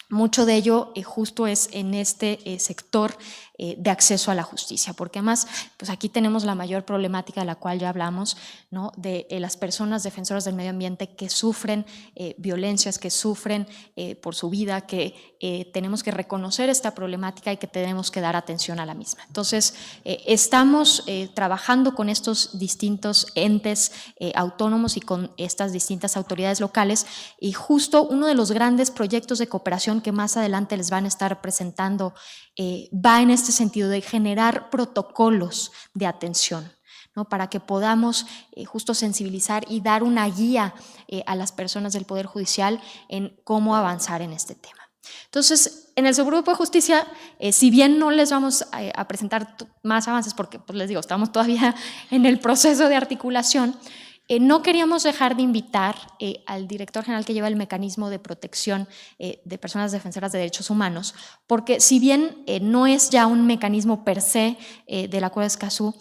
Mucho de ello justo es en este sector de acceso a la justicia, porque además pues aquí tenemos la mayor problemática de la cual ya hablamos, ¿no? De las personas defensoras del medio ambiente que sufren violencias, que sufren por su vida, que tenemos que reconocer esta problemática y que tenemos que dar atención a la misma. Entonces, estamos trabajando con estos distintos entes autónomos y con estas distintas autoridades locales, y justo uno de los grandes proyectos de cooperación que más adelante les van a estar presentando va en este sentido de generar protocolos de atención, ¿no? Para que podamos justo sensibilizar y dar una guía a las personas del Poder Judicial en cómo avanzar en este tema. Entonces, en el subgrupo de justicia, si bien no les vamos a presentar más avances porque, pues les digo, estamos todavía en el proceso de articulación, no queríamos dejar de invitar al director general que lleva el mecanismo de protección de personas defensoras de derechos humanos, porque si bien no es ya un mecanismo per se del Acuerdo de Escazú,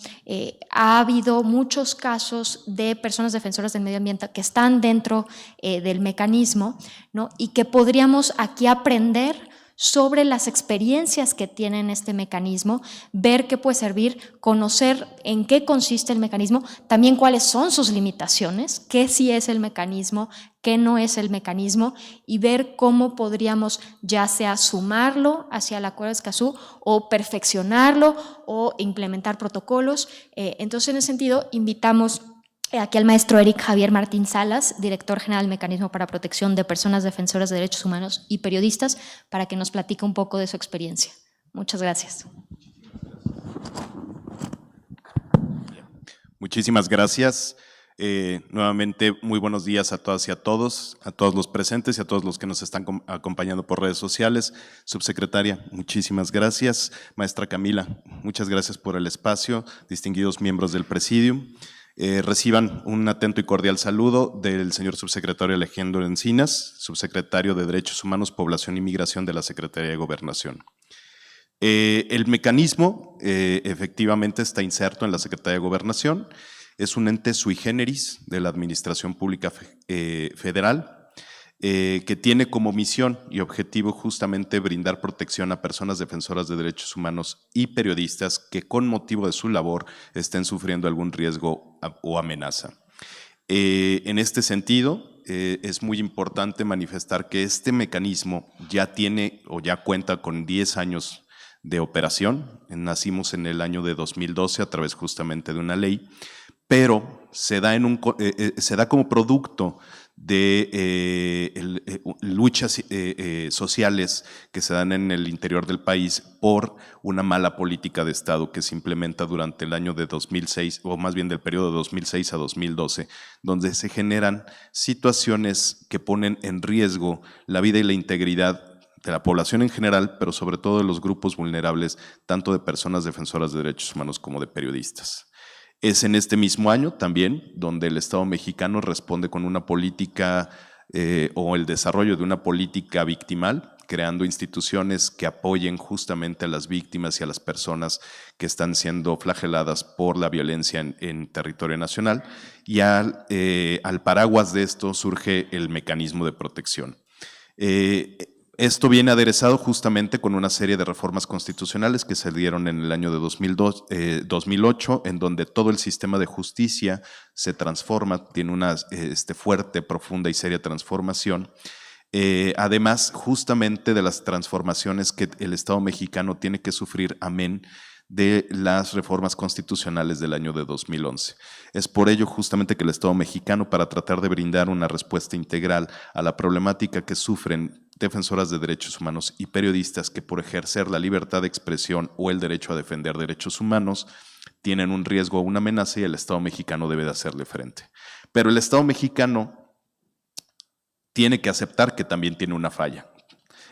ha habido muchos casos de personas defensoras del medio ambiente que están dentro del mecanismo, ¿no? Y que podríamos aquí aprender sobre las experiencias que tienen este mecanismo, ver qué puede servir, conocer en qué consiste el mecanismo, también cuáles son sus limitaciones, qué sí es el mecanismo, qué no es el mecanismo, y ver cómo podríamos ya sea sumarlo hacia el Acuerdo de Escazú o perfeccionarlo o implementar protocolos. Entonces, en ese sentido, invitamos aquí al maestro Eric Javier Martín Salas, director general del Mecanismo para Protección de Personas Defensoras de Derechos Humanos y Periodistas, para que nos platique un poco de su experiencia. Muchas gracias. Muchísimas gracias. Nuevamente, muy buenos días a todas y a todos los presentes y a todos los que nos están acompañando por redes sociales. Subsecretaria, muchísimas gracias. Maestra Camila, muchas gracias por el espacio. Distinguidos miembros del Presidium, reciban un atento y cordial saludo del señor subsecretario Alejandro Encinas, subsecretario de Derechos Humanos, Población y Migración de la Secretaría de Gobernación. El mecanismo efectivamente está inserto en la Secretaría de Gobernación. Es un ente sui generis de la Administración Pública Federal que tiene como misión y objetivo justamente brindar protección a personas defensoras de derechos humanos y periodistas que con motivo de su labor estén sufriendo algún riesgo o amenaza. En este sentido, es muy importante manifestar que este mecanismo ya tiene o ya cuenta con 10 años de operación. Nacimos en el año de 2012 a través justamente de una ley, pero se da como producto de luchas sociales que se dan en el interior del país por una mala política de Estado que se implementa durante el año de 2006, o más bien del periodo de 2006 a 2012, donde se generan situaciones que ponen en riesgo la vida y la integridad de la población en general, pero sobre todo de los grupos vulnerables, tanto de personas defensoras de derechos humanos como de periodistas. Es en este mismo año también donde el Estado mexicano responde con una política o el desarrollo de una política victimal, creando instituciones que apoyen justamente a las víctimas y a las personas que están siendo flageladas por la violencia en territorio nacional, y al paraguas de esto surge el mecanismo de protección. Esto viene aderezado justamente con una serie de reformas constitucionales que se dieron en el año de 2008, en donde todo el sistema de justicia se transforma, tiene una fuerte, profunda y seria transformación. Además, justamente de las transformaciones que el Estado mexicano tiene que sufrir, amén de las reformas constitucionales del año de 2011. Es por ello justamente que el Estado mexicano, para tratar de brindar una respuesta integral a la problemática que sufren defensoras de derechos humanos y periodistas que por ejercer la libertad de expresión o el derecho a defender derechos humanos tienen un riesgo o una amenaza, y el Estado mexicano debe de hacerle frente. Pero el Estado mexicano tiene que aceptar que también tiene una falla.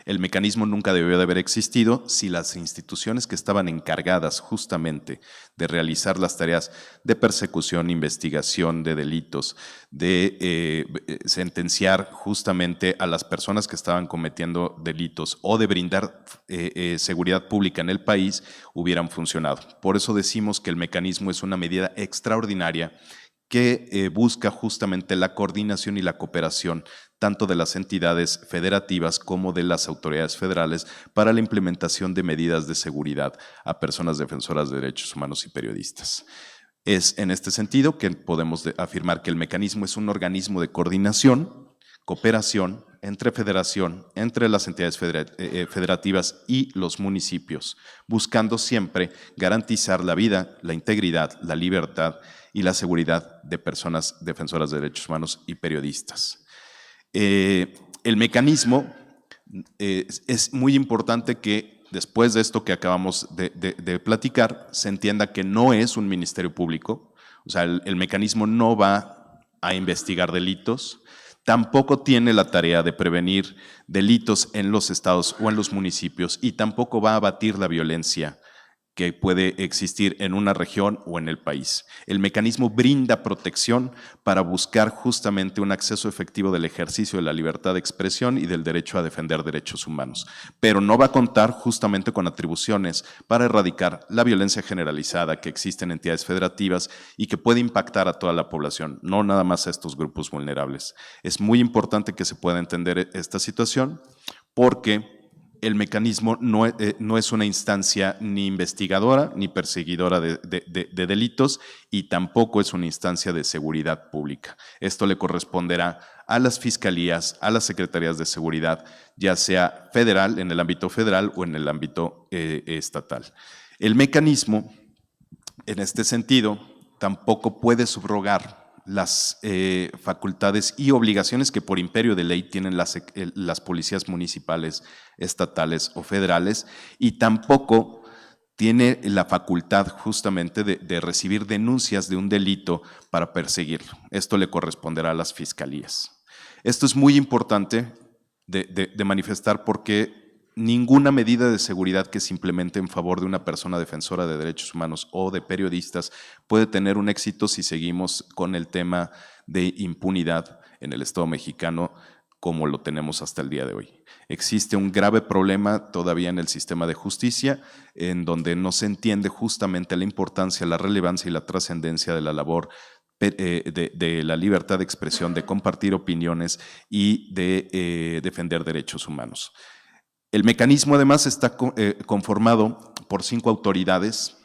El mecanismo nunca debió de haber existido si las instituciones que estaban encargadas justamente de realizar las tareas de persecución, investigación de delitos, de sentenciar justamente a las personas que estaban cometiendo delitos o de brindar seguridad pública en el país hubieran funcionado. Por eso decimos que el mecanismo es una medida extraordinaria que busca justamente la coordinación y la cooperación tanto de las entidades federativas como de las autoridades federales para la implementación de medidas de seguridad a personas defensoras de derechos humanos y periodistas. Es en este sentido que podemos afirmar que el mecanismo es un organismo de coordinación, cooperación entre federación, entre las entidades federativas y los municipios, buscando siempre garantizar la vida, la integridad, la libertad y la seguridad de personas defensoras de derechos humanos y periodistas. El mecanismo es muy importante que después de esto que acabamos de platicar se entienda que no es un ministerio público, o sea, el mecanismo no va a investigar delitos, tampoco tiene la tarea de prevenir delitos en los estados o en los municipios, y tampoco va a abatir la violencia que puede existir en una región o en el país. El mecanismo brinda protección para buscar justamente un acceso efectivo del ejercicio de la libertad de expresión y del derecho a defender derechos humanos, pero no va a contar justamente con atribuciones para erradicar la violencia generalizada que existe en entidades federativas y que puede impactar a toda la población, no nada más a estos grupos vulnerables. Es muy importante que se pueda entender esta situación porque el mecanismo no es una instancia ni investigadora ni perseguidora de delitos, y tampoco es una instancia de seguridad pública. Esto le corresponderá a las fiscalías, a las secretarías de seguridad, ya sea federal, en el ámbito federal o en el ámbito estatal. El mecanismo, en este sentido, tampoco puede subrogar las facultades y obligaciones que por imperio de ley tienen las policías municipales, estatales o federales, y tampoco tiene la facultad justamente de recibir denuncias de un delito para perseguirlo. Esto le corresponderá a las fiscalías. Esto es muy importante de manifestar porque ninguna medida de seguridad que se implemente en favor de una persona defensora de derechos humanos o de periodistas puede tener un éxito si seguimos con el tema de impunidad en el Estado mexicano como lo tenemos hasta el día de hoy. Existe un grave problema todavía en el sistema de justicia, en donde no se entiende justamente la importancia, la relevancia y la trascendencia de la labor de la libertad de expresión, de compartir opiniones y de defender derechos humanos. El mecanismo además está conformado por 5 autoridades.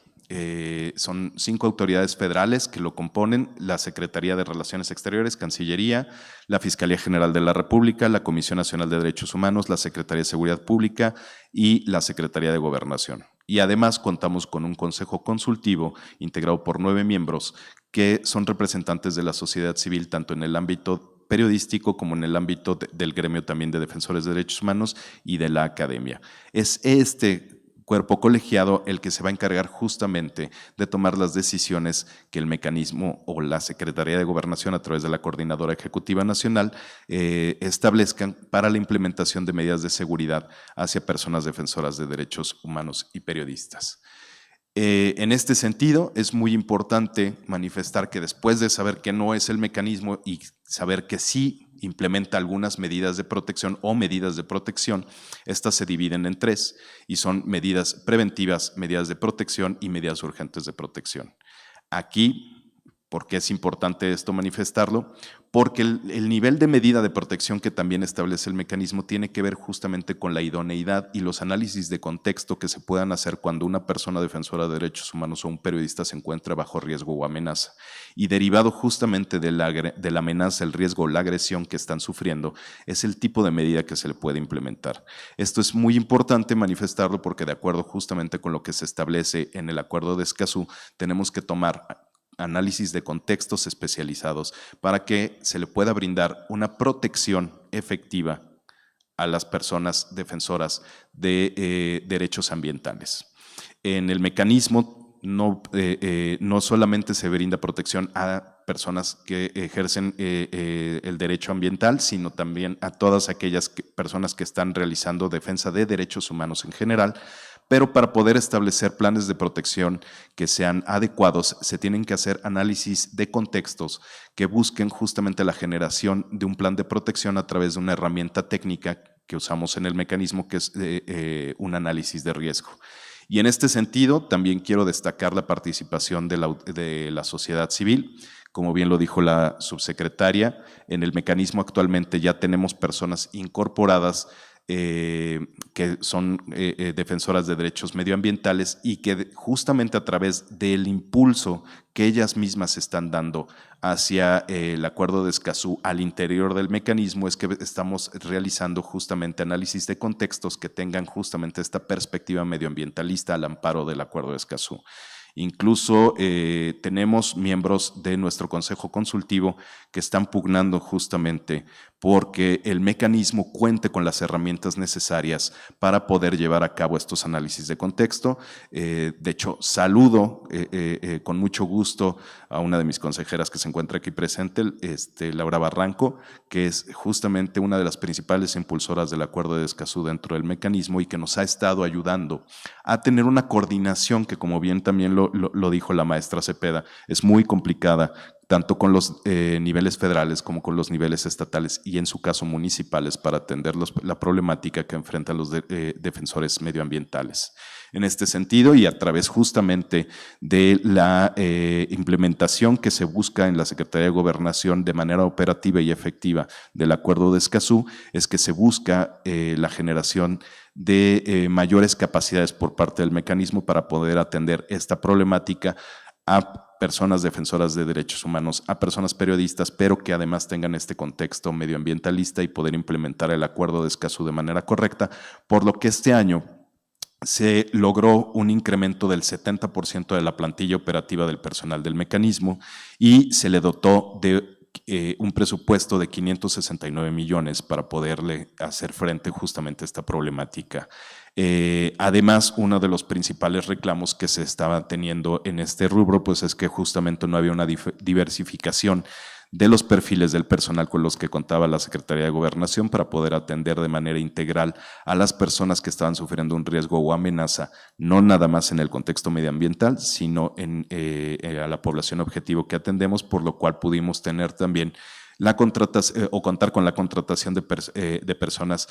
Son 5 autoridades federales que lo componen: la Secretaría de Relaciones Exteriores, Cancillería, la Fiscalía General de la República, la Comisión Nacional de Derechos Humanos, la Secretaría de Seguridad Pública y la Secretaría de Gobernación. Y además contamos con un consejo consultivo integrado por 9 miembros que son representantes de la sociedad civil, tanto en el ámbito periodístico como en el ámbito del gremio también de defensores de derechos humanos y de la academia. Es este cuerpo colegiado el que se va a encargar justamente de tomar las decisiones que el mecanismo o la Secretaría de Gobernación a través de la Coordinadora Ejecutiva Nacional establezcan para la implementación de medidas de seguridad hacia personas defensoras de derechos humanos y periodistas. En este sentido, es muy importante manifestar que después de saber que no es el mecanismo y saber que sí implementa algunas medidas de protección o medidas de protección, estas se dividen en 3 y son medidas preventivas, medidas de protección y medidas urgentes de protección. Aquí, ¿por qué es importante esto manifestarlo? Porque el nivel de medida de protección que también establece el mecanismo tiene que ver justamente con la idoneidad y los análisis de contexto que se puedan hacer cuando una persona defensora de derechos humanos o un periodista se encuentra bajo riesgo o amenaza. Y derivado justamente de la amenaza, el riesgo o la agresión que están sufriendo, es el tipo de medida que se le puede implementar. Esto es muy importante manifestarlo porque de acuerdo justamente con lo que se establece en el Acuerdo de Escazú, tenemos que tomar análisis de contextos especializados para que se le pueda brindar una protección efectiva a las personas defensoras de derechos ambientales. En el mecanismo no solamente se brinda protección a personas que ejercen el derecho ambiental, sino también a todas aquellas personas que están realizando defensa de derechos humanos en general. Pero para poder establecer planes de protección que sean adecuados, se tienen que hacer análisis de contextos que busquen justamente la generación de un plan de protección a través de una herramienta técnica que usamos en el mecanismo, que es un análisis de riesgo. Y en este sentido, también quiero destacar la participación de la sociedad civil. Como bien lo dijo la subsecretaria, en el mecanismo actualmente ya tenemos personas incorporadas que son defensoras de derechos medioambientales y que justamente a través del impulso que ellas mismas están dando hacia el Acuerdo de Escazú al interior del mecanismo es que estamos realizando justamente análisis de contextos que tengan justamente esta perspectiva medioambientalista al amparo del Acuerdo de Escazú. Incluso tenemos miembros de nuestro Consejo Consultivo que están pugnando justamente porque el mecanismo cuente con las herramientas necesarias para poder llevar a cabo estos análisis de contexto. De hecho, saludo con mucho gusto a una de mis consejeras que se encuentra aquí presente, Laura Barranco, que es justamente una de las principales impulsoras del Acuerdo de Escazú dentro del mecanismo y que nos ha estado ayudando a tener una coordinación que, como bien también lo dijo la maestra Cepeda, es muy complicada, tanto con los niveles federales como con los niveles estatales y en su caso municipales para atender la problemática que enfrentan los defensores medioambientales. En este sentido y a través justamente de la implementación que se busca en la Secretaría de Gobernación de manera operativa y efectiva del Acuerdo de Escazú, es que se busca la generación de mayores capacidades por parte del mecanismo para poder atender esta problemática a personas defensoras de derechos humanos, a personas periodistas, pero que además tengan este contexto medioambientalista y poder implementar el Acuerdo de Escazú de manera correcta, por lo que este año se logró un incremento del 70% de la plantilla operativa del personal del mecanismo y se le dotó de un presupuesto de 569 millones para poderle hacer frente justamente a esta problemática. Además, uno de los principales reclamos que se estaba teniendo en este rubro, pues es que justamente no había una diversificación de los perfiles del personal con los que contaba la Secretaría de Gobernación para poder atender de manera integral a las personas que estaban sufriendo un riesgo o amenaza, no nada más en el contexto medioambiental, sino a la población objetivo que atendemos, por lo cual pudimos tener también la contratación o contar con la contratación de personas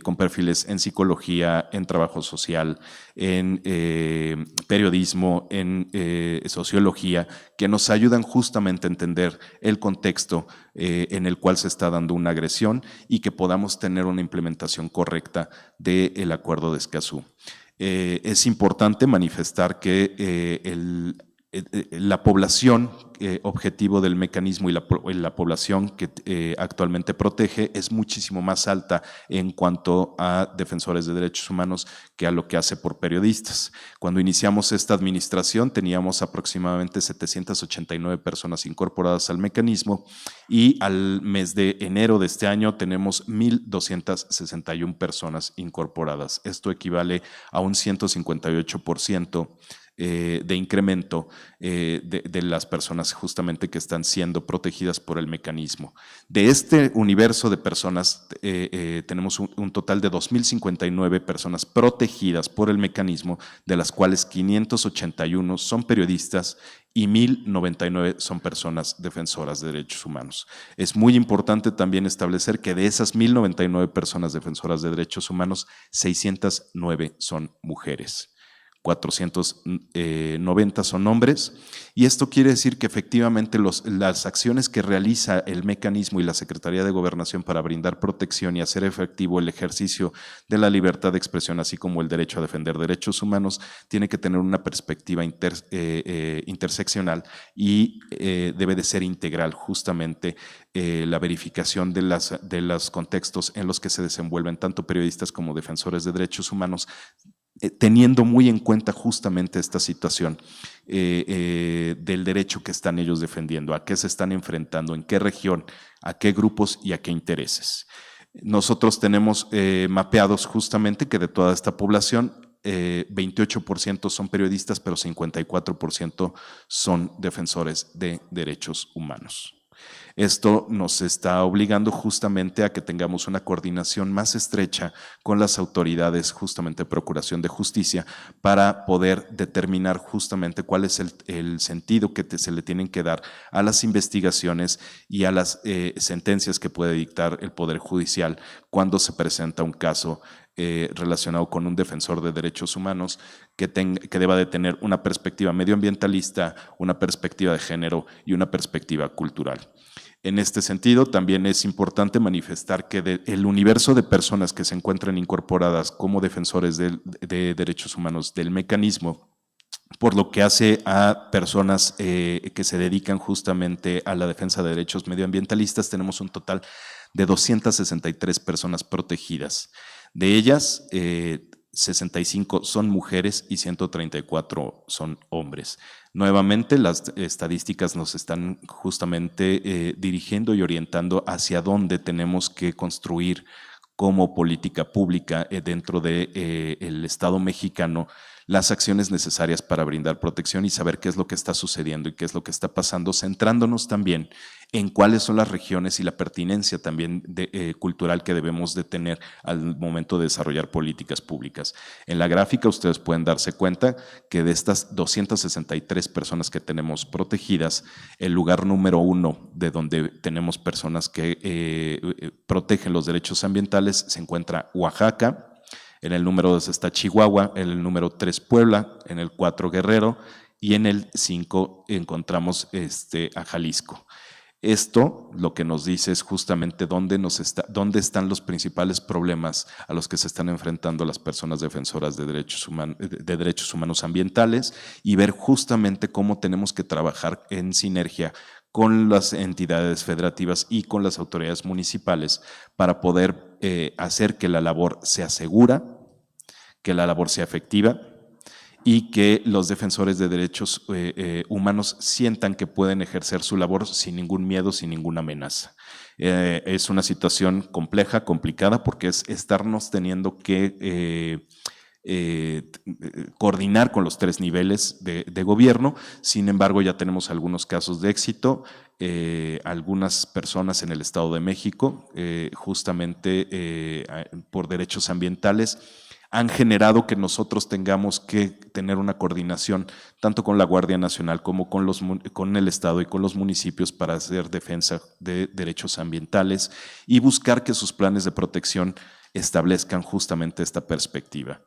con perfiles en psicología, en trabajo social, en periodismo, en sociología, que nos ayudan justamente a entender el contexto en el cual se está dando una agresión y que podamos tener una implementación correcta del Acuerdo de Escazú. Es importante manifestar que la población objetivo del mecanismo y la población que actualmente protege es muchísimo más alta en cuanto a defensores de derechos humanos que a lo que hace por periodistas. Cuando iniciamos esta administración teníamos aproximadamente 789 personas incorporadas al mecanismo y al mes de enero de este año tenemos 1,261 personas incorporadas. Esto equivale a un 158% de incremento de las personas justamente que están siendo protegidas por el mecanismo. De este universo de personas tenemos un total de 2,059 personas protegidas por el mecanismo, de las cuales 581 son periodistas y 1,099 son personas defensoras de derechos humanos. Es muy importante también establecer que de esas 1,099 personas defensoras de derechos humanos, 609 son mujeres. 490 son hombres, y esto quiere decir que efectivamente las acciones que realiza el mecanismo y la Secretaría de Gobernación para brindar protección y hacer efectivo el ejercicio de la libertad de expresión, así como el derecho a defender derechos humanos, tiene que tener una perspectiva interseccional y debe de ser integral justamente la verificación de los contextos en los que se desenvuelven tanto periodistas como defensores de derechos humanos, teniendo muy en cuenta justamente esta situación del derecho que están ellos defendiendo, a qué se están enfrentando, en qué región, a qué grupos y a qué intereses. Nosotros tenemos mapeados justamente que de toda esta población, 28% son periodistas, pero 54% son defensores de derechos humanos. Esto nos está obligando justamente a que tengamos una coordinación más estrecha con las autoridades justamente de Procuración de Justicia para poder determinar justamente cuál es el sentido que se le tienen que dar a las investigaciones y a las sentencias que puede dictar el Poder Judicial cuando se presenta un caso relacionado con un defensor de derechos humanos que deba de tener una perspectiva medioambientalista, una perspectiva de género y una perspectiva cultural. En este sentido, también es importante manifestar que el universo de personas que se encuentran incorporadas como defensores de derechos humanos del mecanismo, por lo que hace a personas que se dedican justamente a la defensa de derechos medioambientalistas, tenemos un total de 263 personas protegidas. De ellas, 65 son mujeres y 134 son hombres. Nuevamente, las estadísticas nos están justamente dirigiendo y orientando hacia dónde tenemos que construir como política pública dentro del Estado mexicano las acciones necesarias para brindar protección y saber qué es lo que está sucediendo y qué es lo que está pasando, centrándonos también en cuáles son las regiones y la pertinencia también cultural que debemos de tener al momento de desarrollar políticas públicas. En la gráfica ustedes pueden darse cuenta que de estas 263 personas que tenemos protegidas, el lugar número 1 de donde tenemos personas que protegen los derechos ambientales se encuentra Oaxaca. En el número 2 está Chihuahua, en el número 3 Puebla, en el 4 Guerrero y en el 5 encontramos a Jalisco. Esto lo que nos dice es justamente dónde están los principales problemas a los que se están enfrentando las personas defensoras de derechos humanos ambientales y ver justamente cómo tenemos que trabajar en sinergia con las entidades federativas y con las autoridades municipales para poder hacer que la labor sea segura, que la labor sea efectiva y que los defensores de derechos humanos sientan que pueden ejercer su labor sin ningún miedo, sin ninguna amenaza. Es una situación compleja, complicada, porque es estarnos teniendo que coordinar con los 3 niveles de gobierno. Sin embargo, ya tenemos algunos casos de éxito. Algunas personas en el Estado de México, justamente por derechos ambientales, han generado que nosotros tengamos que tener una coordinación tanto con la Guardia Nacional como con el Estado y con los municipios para hacer defensa de derechos ambientales y buscar que sus planes de protección establezcan justamente esta perspectiva.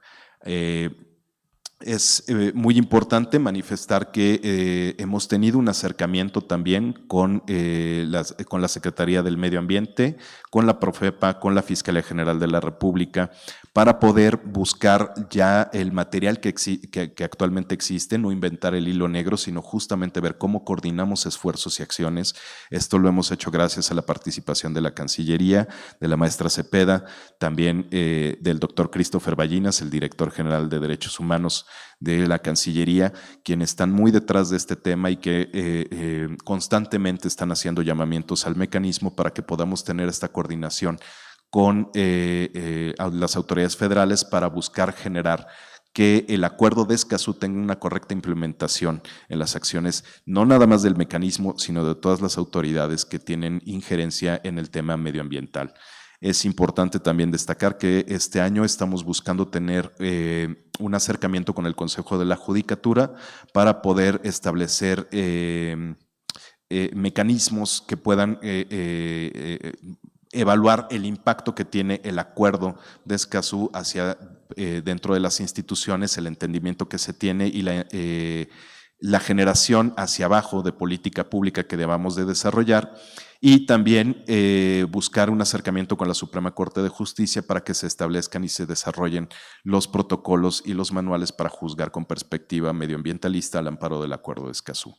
Es muy importante manifestar que hemos tenido un acercamiento también con la Secretaría del Medio Ambiente, con la Profepa, con la Fiscalía General de la República, para poder buscar ya el material que actualmente existe, no inventar el hilo negro, sino justamente ver cómo coordinamos esfuerzos y acciones. Esto lo hemos hecho gracias a la participación de la Cancillería, de la maestra Cepeda, también del doctor Christopher Ballinas, el director general de Derechos Humanos de la Cancillería, quienes están muy detrás de este tema y que constantemente están haciendo llamamientos al mecanismo para que podamos tener esta coordinación con las autoridades federales para buscar generar que el acuerdo de Escazú tenga una correcta implementación en las acciones, no nada más del mecanismo, sino de todas las autoridades que tienen injerencia en el tema medioambiental. Es importante también destacar que este año estamos buscando tener un acercamiento con el Consejo de la Judicatura para poder establecer mecanismos que puedan evaluar el impacto que tiene el acuerdo de Escazú hacia dentro de las instituciones, el entendimiento que se tiene y la generación hacia abajo de política pública que debamos de desarrollar, y también buscar un acercamiento con la Suprema Corte de Justicia para que se establezcan y se desarrollen los protocolos y los manuales para juzgar con perspectiva medioambientalista al amparo del acuerdo de Escazú.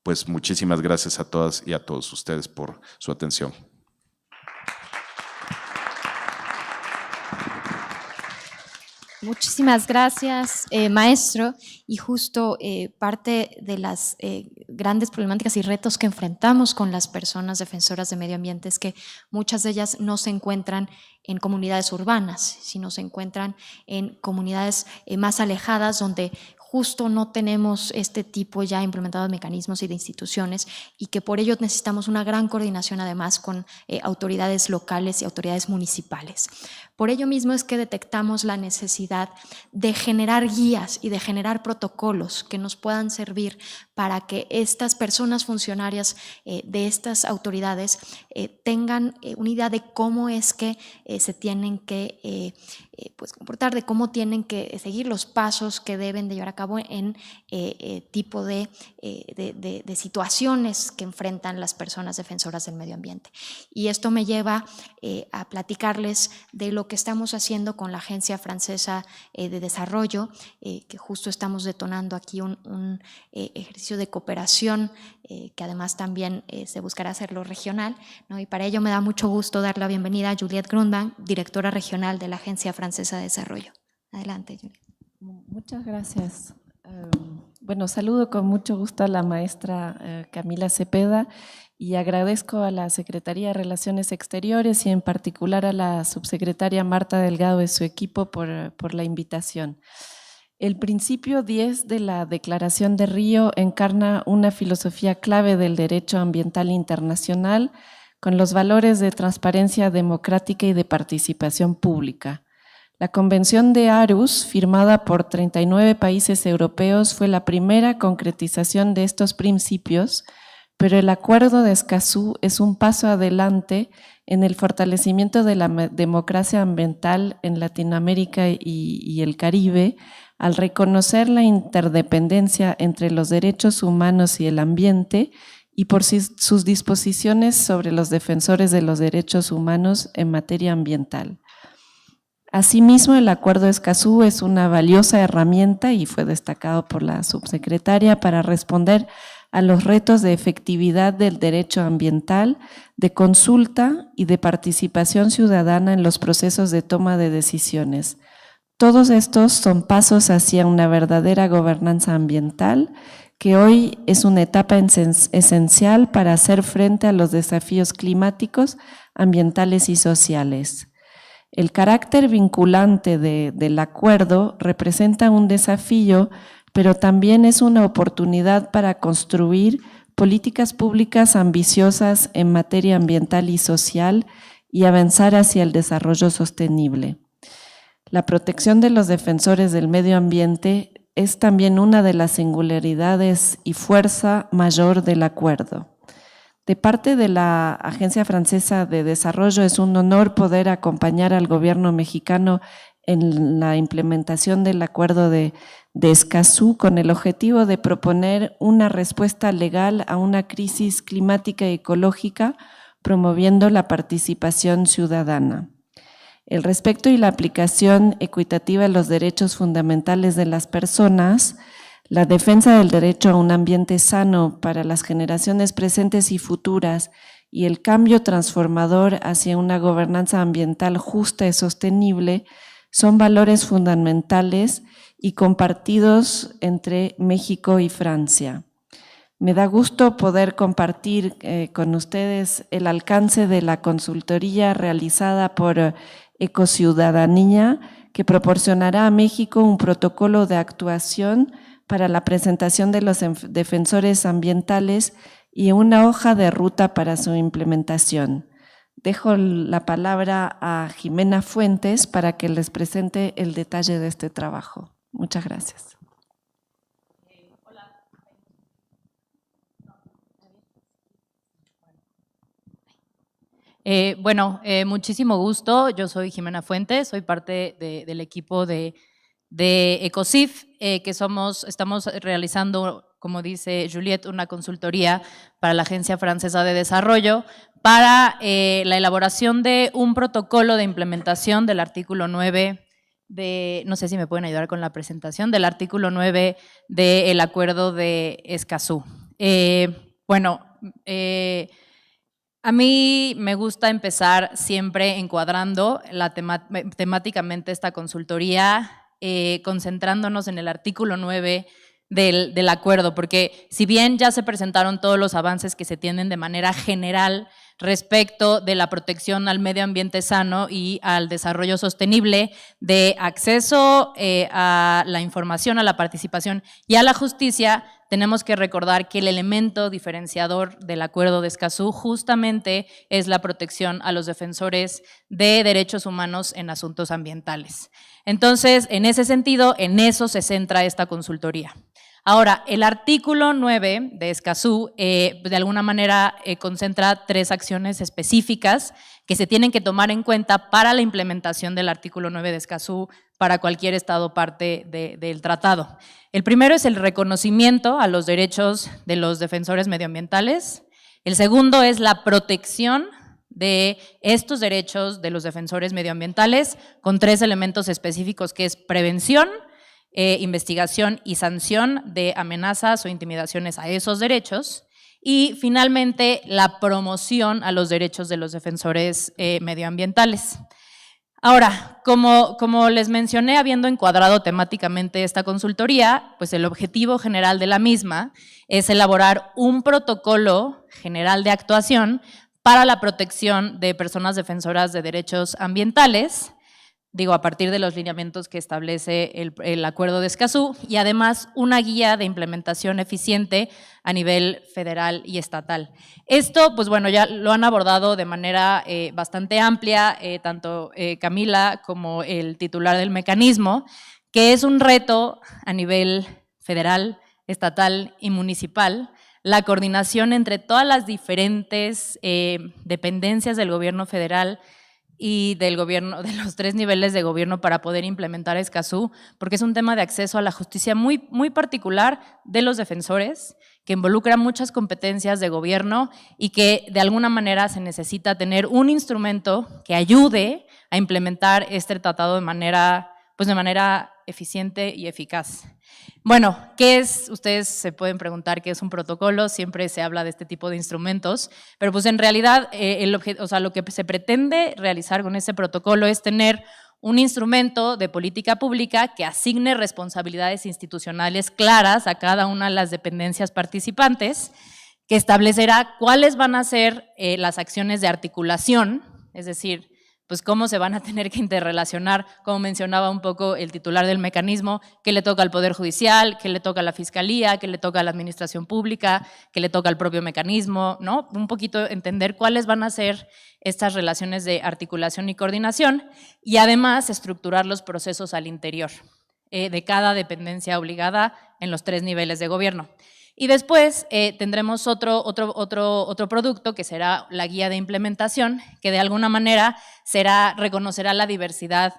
Pues muchísimas gracias a todas y a todos ustedes por su atención. Muchísimas gracias, maestro. Y justo parte de las grandes problemáticas y retos que enfrentamos con las personas defensoras de medio ambiente es que muchas de ellas no se encuentran en comunidades urbanas, sino se encuentran en comunidades más alejadas donde justo no tenemos este tipo ya implementado de mecanismos y de instituciones, y que por ello necesitamos una gran coordinación además con autoridades locales y autoridades municipales. Por ello mismo es que detectamos la necesidad de generar guías y de generar protocolos que nos puedan servir para que estas personas funcionarias de estas autoridades tengan una idea de cómo es que se tienen que comportar, de cómo tienen que seguir los pasos que deben de llevar a cabo en tipo de situaciones que enfrentan las personas defensoras del medio ambiente. Y esto me lleva a platicarles de lo que estamos haciendo con la Agencia Francesa de Desarrollo, que justo estamos detonando aquí un ejercicio de cooperación que además también se buscará hacerlo regional, ¿no? Y para ello me da mucho gusto dar la bienvenida a Juliette Grundmann, directora regional de la Agencia Francesa de Desarrollo. Adelante, Juliette. Muchas gracias. Bueno, saludo con mucho gusto a la maestra Camila Cepeda y agradezco a la Secretaría de Relaciones Exteriores y en particular a la subsecretaria Marta Delgado y su equipo por la invitación. El principio 10 de la Declaración de Río encarna una filosofía clave del derecho ambiental internacional con los valores de transparencia democrática y de participación pública. La Convención de Aarhus, firmada por 39 países europeos, fue la primera concretización de estos principios, pero el Acuerdo de Escazú es un paso adelante en el fortalecimiento de la democracia ambiental en Latinoamérica y el Caribe, al reconocer la interdependencia entre los derechos humanos y el ambiente y por sus disposiciones sobre los defensores de los derechos humanos en materia ambiental. Asimismo, el Acuerdo de Escazú es una valiosa herramienta y fue destacado por la subsecretaria para responder a los retos de efectividad del derecho ambiental, de consulta y de participación ciudadana en los procesos de toma de decisiones, Todos estos son pasos hacia una verdadera gobernanza ambiental que hoy es una etapa esencial para hacer frente a los desafíos climáticos, ambientales y sociales. El carácter vinculante del acuerdo representa un desafío, pero también es una oportunidad para construir políticas públicas ambiciosas en materia ambiental y social y avanzar hacia el desarrollo sostenible. La protección de los defensores del medio ambiente es también una de las singularidades y fuerza mayor del acuerdo. De parte de la Agencia Francesa de Desarrollo es un honor poder acompañar al gobierno mexicano en la implementación del acuerdo de Escazú con el objetivo de proponer una respuesta legal a una crisis climática y ecológica, promoviendo la participación ciudadana. El respeto y la aplicación equitativa de los derechos fundamentales de las personas, la defensa del derecho a un ambiente sano para las generaciones presentes y futuras y el cambio transformador hacia una gobernanza ambiental justa y sostenible son valores fundamentales y compartidos entre México y Francia. Me da gusto poder compartir con ustedes el alcance de la consultoría realizada por Ecociudadanía, que proporcionará a México un protocolo de actuación para la presentación de los defensores ambientales y una hoja de ruta para su implementación. Dejo la palabra a Jimena Fuentes para que les presente el detalle de este trabajo. Muchas gracias. Muchísimo gusto. Yo soy Jimena Fuentes, soy parte del equipo de Ecosif, que estamos realizando, como dice Juliette, una consultoría para la Agencia Francesa de Desarrollo para la elaboración de un protocolo de implementación del artículo 9 no sé si me pueden ayudar con la presentación, del artículo 9 del Acuerdo de Escazú. A mí me gusta empezar siempre encuadrando temáticamente esta consultoría, concentrándonos en el artículo 9 del acuerdo, porque si bien ya se presentaron todos los avances que se tienen de manera general respecto de la protección al medio ambiente sano y al desarrollo sostenible, de acceso a la información, a la participación y a la justicia, tenemos que recordar que el elemento diferenciador del Acuerdo de Escazú justamente es la protección a los defensores de derechos humanos en asuntos ambientales. Entonces, en ese sentido, en eso se centra esta consultoría. Ahora, el artículo 9 de Escazú de alguna manera concentra 3 acciones específicas que se tienen que tomar en cuenta para la implementación del artículo 9 de Escazú para cualquier estado parte del tratado. El primero es el reconocimiento a los derechos de los defensores medioambientales. El segundo es la protección de estos derechos de los defensores medioambientales con 3 elementos específicos, que es prevención, investigación y sanción de amenazas o intimidaciones a esos derechos, y finalmente la promoción a los derechos de los defensores medioambientales. Ahora, como les mencioné, habiendo encuadrado temáticamente esta consultoría, pues el objetivo general de la misma es elaborar un protocolo general de actuación para la protección de personas defensoras de derechos ambientales, a partir de los lineamientos que establece el Acuerdo de Escazú, y además una guía de implementación eficiente a nivel federal y estatal. Esto, ya lo han abordado de manera bastante amplia, tanto Camila como el titular del mecanismo, que es un reto a nivel federal, estatal y municipal, la coordinación entre todas las diferentes dependencias del gobierno federal y del gobierno, de los 3 niveles de gobierno para poder implementar Escazú, porque es un tema de acceso a la justicia muy, muy particular de los defensores, que involucra muchas competencias de gobierno y que de alguna manera se necesita tener un instrumento que ayude a implementar este tratado de manera eficiente y eficaz. ¿Qué es? Ustedes se pueden preguntar qué es un protocolo, siempre se habla de este tipo de instrumentos, pero en realidad lo que se pretende realizar con este protocolo es tener un instrumento de política pública que asigne responsabilidades institucionales claras a cada una de las dependencias participantes, que establecerá cuáles van a ser las acciones de articulación, es decir, pues cómo se van a tener que interrelacionar, como mencionaba un poco el titular del mecanismo, qué le toca al Poder Judicial, qué le toca a la Fiscalía, qué le toca a la Administración Pública, qué le toca al propio mecanismo, ¿no? Un poquito entender cuáles van a ser estas relaciones de articulación y coordinación y además estructurar los procesos al interior de cada dependencia obligada en los 3 niveles de gobierno. Y después tendremos otro producto que será la guía de implementación, que de alguna manera reconocerá la diversidad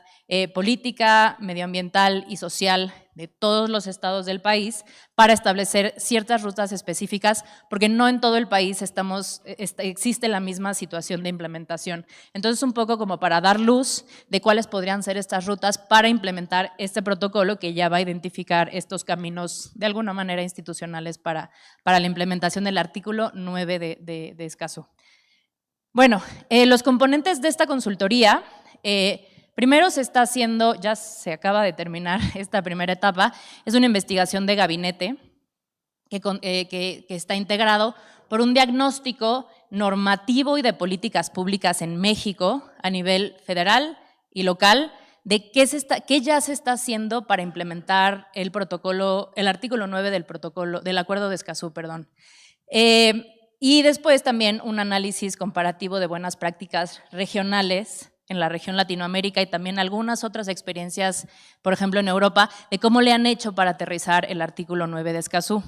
política, medioambiental y social de todos los estados del país para establecer ciertas rutas específicas, porque no en todo el país existe la misma situación de implementación. Entonces, un poco como para dar luz de cuáles podrían ser estas rutas para implementar este protocolo que ya va a identificar estos caminos de alguna manera institucionales para la implementación del artículo 9 de Escazú. Bueno, los componentes de esta consultoría, primero se está haciendo, ya se acaba de terminar esta primera etapa, es una investigación de gabinete que está integrado por un diagnóstico normativo y de políticas públicas en México a nivel federal y local, de qué ya se está haciendo para implementar el artículo 9 del Acuerdo de Escazú, perdón. Y después también un análisis comparativo de buenas prácticas regionales en la región Latinoamérica y también algunas otras experiencias, por ejemplo en Europa, de cómo le han hecho para aterrizar el artículo 9 de Escazú.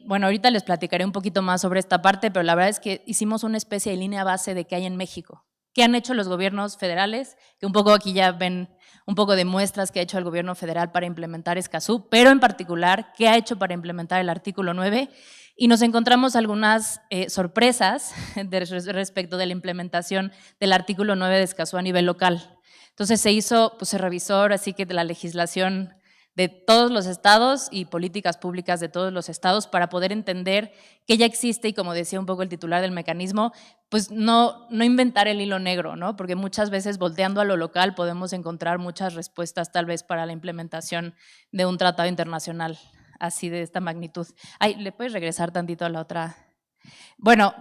Bueno, ahorita les platicaré un poquito más sobre esta parte, pero la verdad es que hicimos una especie de línea base de qué hay en México. ¿Qué han hecho los gobiernos federales? Que un poco aquí ya ven un poco de muestras que ha hecho el gobierno federal para implementar Escazú, pero en particular, ¿qué ha hecho para implementar el artículo 9? Y nos encontramos algunas sorpresas respecto de la implementación del artículo 9 de Escazú a nivel local. Entonces se revisó así que de la legislación de todos los estados y políticas públicas de todos los estados para poder entender que ya existe y, como decía un poco el titular del mecanismo, pues no inventar el hilo negro, ¿no? Porque muchas veces volteando a lo local podemos encontrar muchas respuestas tal vez para la implementación de un tratado internacional así de esta magnitud. Ay, ¿le puedes regresar tantito a la otra? Bueno,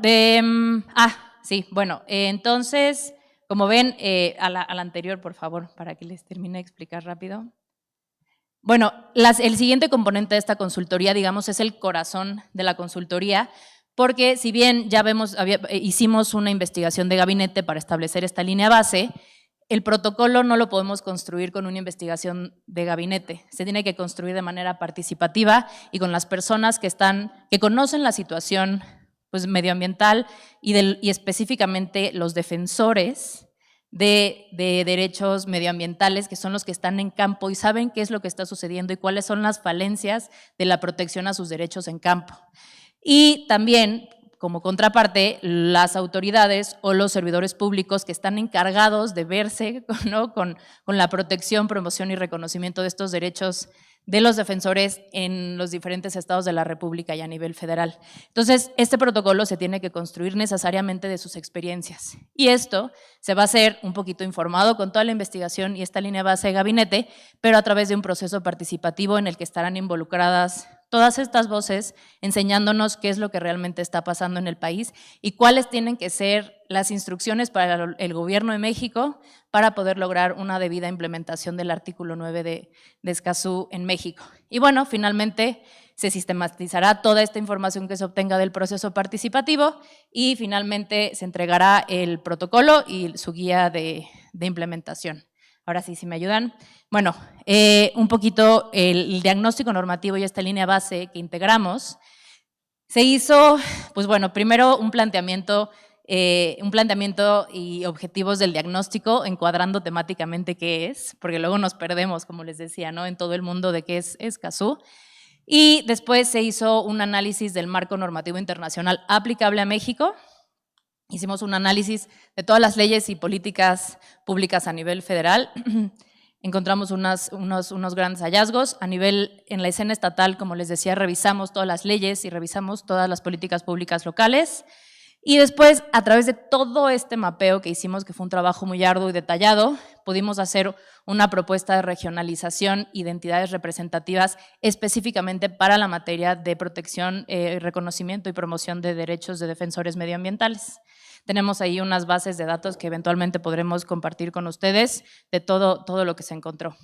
sí, bueno, entonces, como ven, a la anterior, por favor, para que les termine de explicar rápido. Bueno, el siguiente componente de esta consultoría, digamos, es el corazón de la consultoría, porque si bien ya hicimos una investigación de gabinete para establecer esta línea base, el protocolo no lo podemos construir con una investigación de gabinete, se tiene que construir de manera participativa y con las personas que conocen la situación pues, medioambiental y específicamente los defensores de derechos medioambientales, que son los que están en campo y saben qué es lo que está sucediendo y cuáles son las falencias de la protección a sus derechos en campo. Y también, como contraparte, las autoridades o los servidores públicos que están encargados de verse, ¿no? con la protección, promoción y reconocimiento de estos derechos de los defensores en los diferentes estados de la República y a nivel federal. Entonces, este protocolo se tiene que construir necesariamente de sus experiencias. Y esto se va a hacer un poquito informado con toda la investigación y esta línea base de gabinete, pero a través de un proceso participativo en el que estarán involucradas todas estas voces enseñándonos qué es lo que realmente está pasando en el país y cuáles tienen que ser las instrucciones para el gobierno de México para poder lograr una debida implementación del artículo 9 de Escazú en México. Y bueno, finalmente se sistematizará toda esta información que se obtenga del proceso participativo y finalmente se entregará el protocolo y su guía de implementación. Ahora sí, si me ayudan. Bueno, un poquito el diagnóstico normativo y esta línea base que integramos. Se hizo, pues bueno, primero un planteamiento y objetivos del diagnóstico, encuadrando temáticamente qué es, porque luego nos perdemos, como les decía, ¿no? En todo el mundo de qué es Escazú. Y después se hizo un análisis del marco normativo internacional aplicable a México. Hicimos un análisis de todas las leyes y políticas públicas a nivel federal. Encontramos unos grandes hallazgos. En la escena estatal, como les decía, revisamos todas las leyes y revisamos todas las políticas públicas locales. Y después, a través de todo este mapeo que hicimos, que fue un trabajo muy arduo y detallado, pudimos hacer una propuesta de regionalización y de entidades representativas específicamente para la materia de protección, reconocimiento y promoción de derechos de defensores medioambientales. Tenemos ahí unas bases de datos que eventualmente podremos compartir con ustedes de todo lo que se encontró.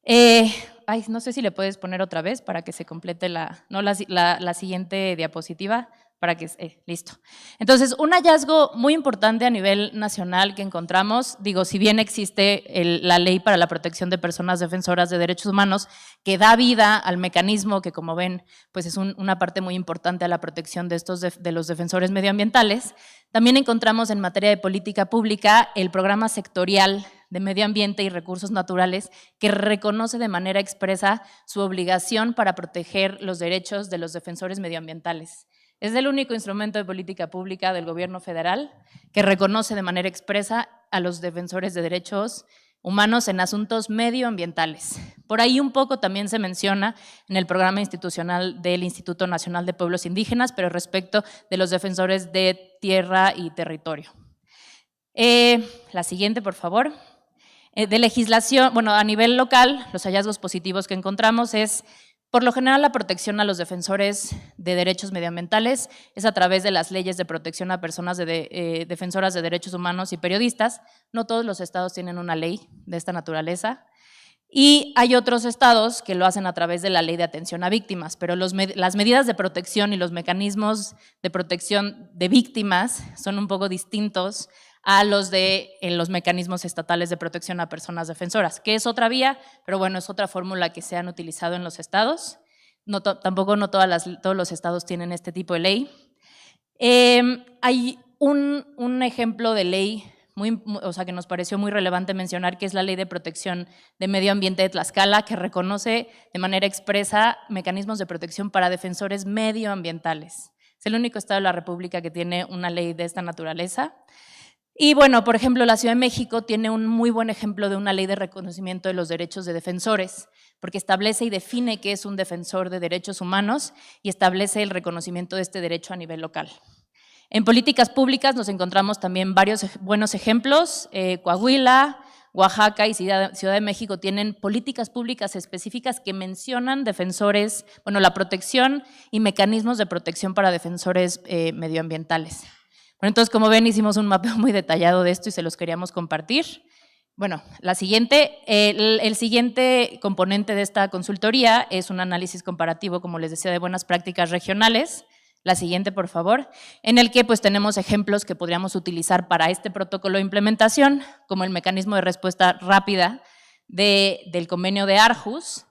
No sé si le puedes poner otra vez para que se complete la siguiente diapositiva. Para que, listo. Entonces, un hallazgo muy importante a nivel nacional que encontramos, digo, si bien existe la Ley para la Protección de Personas Defensoras de Derechos Humanos, que da vida al mecanismo que, como ven, pues es una parte muy importante a la protección de los defensores medioambientales, también encontramos en materia de política pública el programa sectorial de Medio Ambiente y Recursos Naturales, que reconoce de manera expresa su obligación para proteger los derechos de los defensores medioambientales. Es el único instrumento de política pública del gobierno federal que reconoce de manera expresa a los defensores de derechos humanos en asuntos medioambientales. Por ahí un poco también se menciona en el programa institucional del Instituto Nacional de Pueblos Indígenas, pero respecto de los defensores de tierra y territorio. La siguiente, por favor. De legislación, bueno, a nivel local, los hallazgos positivos que encontramos es, por lo general, la protección a los defensores de derechos medioambientales es a través de las leyes de protección a personas defensoras de derechos humanos y periodistas. No todos los estados tienen una ley de esta naturaleza. Y hay otros estados que lo hacen a través de la Ley de Atención a Víctimas, pero las medidas de protección y los mecanismos de protección de víctimas son un poco distintos a los los mecanismos estatales de protección a personas defensoras, que es otra vía, pero bueno, es otra fórmula que se han utilizado en los estados. Tampoco no todos los estados tienen este tipo de ley. Hay un ejemplo de ley que nos pareció muy relevante mencionar, que es la Ley de Protección de Medio Ambiente de Tlaxcala, que reconoce de manera expresa mecanismos de protección para defensores medioambientales. Es el único estado de la República que tiene una ley de esta naturaleza. Y bueno, por ejemplo, la Ciudad de México tiene un muy buen ejemplo de una ley de reconocimiento de los derechos de defensores, porque establece y define qué es un defensor de derechos humanos y establece el reconocimiento de este derecho a nivel local. En políticas públicas nos encontramos también varios buenos ejemplos. Coahuila, Oaxaca y Ciudad de México tienen políticas públicas específicas que mencionan defensores, bueno, la protección y mecanismos de protección para defensores medioambientales. Bueno, entonces, como ven, hicimos un mapeo muy detallado de esto y se los queríamos compartir. Bueno, el siguiente componente de esta consultoría es un análisis comparativo, como les decía, de buenas prácticas regionales. La siguiente, por favor, en el que pues tenemos ejemplos que podríamos utilizar para este protocolo de implementación, como el mecanismo de respuesta rápida del convenio de Aarhus,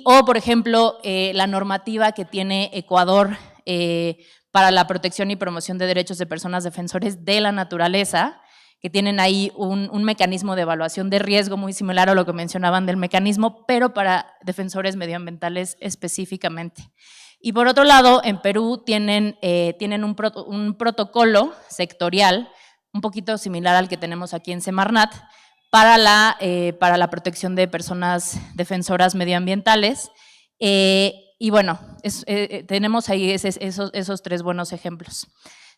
o, por ejemplo, la normativa que tiene Ecuador para la protección y promoción de derechos de personas defensores de la naturaleza, que tienen ahí un mecanismo de evaluación de riesgo muy similar a lo que mencionaban del mecanismo, pero para defensores medioambientales específicamente. Y por otro lado, en Perú tienen un protocolo sectorial, un poquito similar al que tenemos aquí en Semarnat, para la protección de personas defensoras medioambientales. Y bueno, tenemos ahí esos tres buenos ejemplos.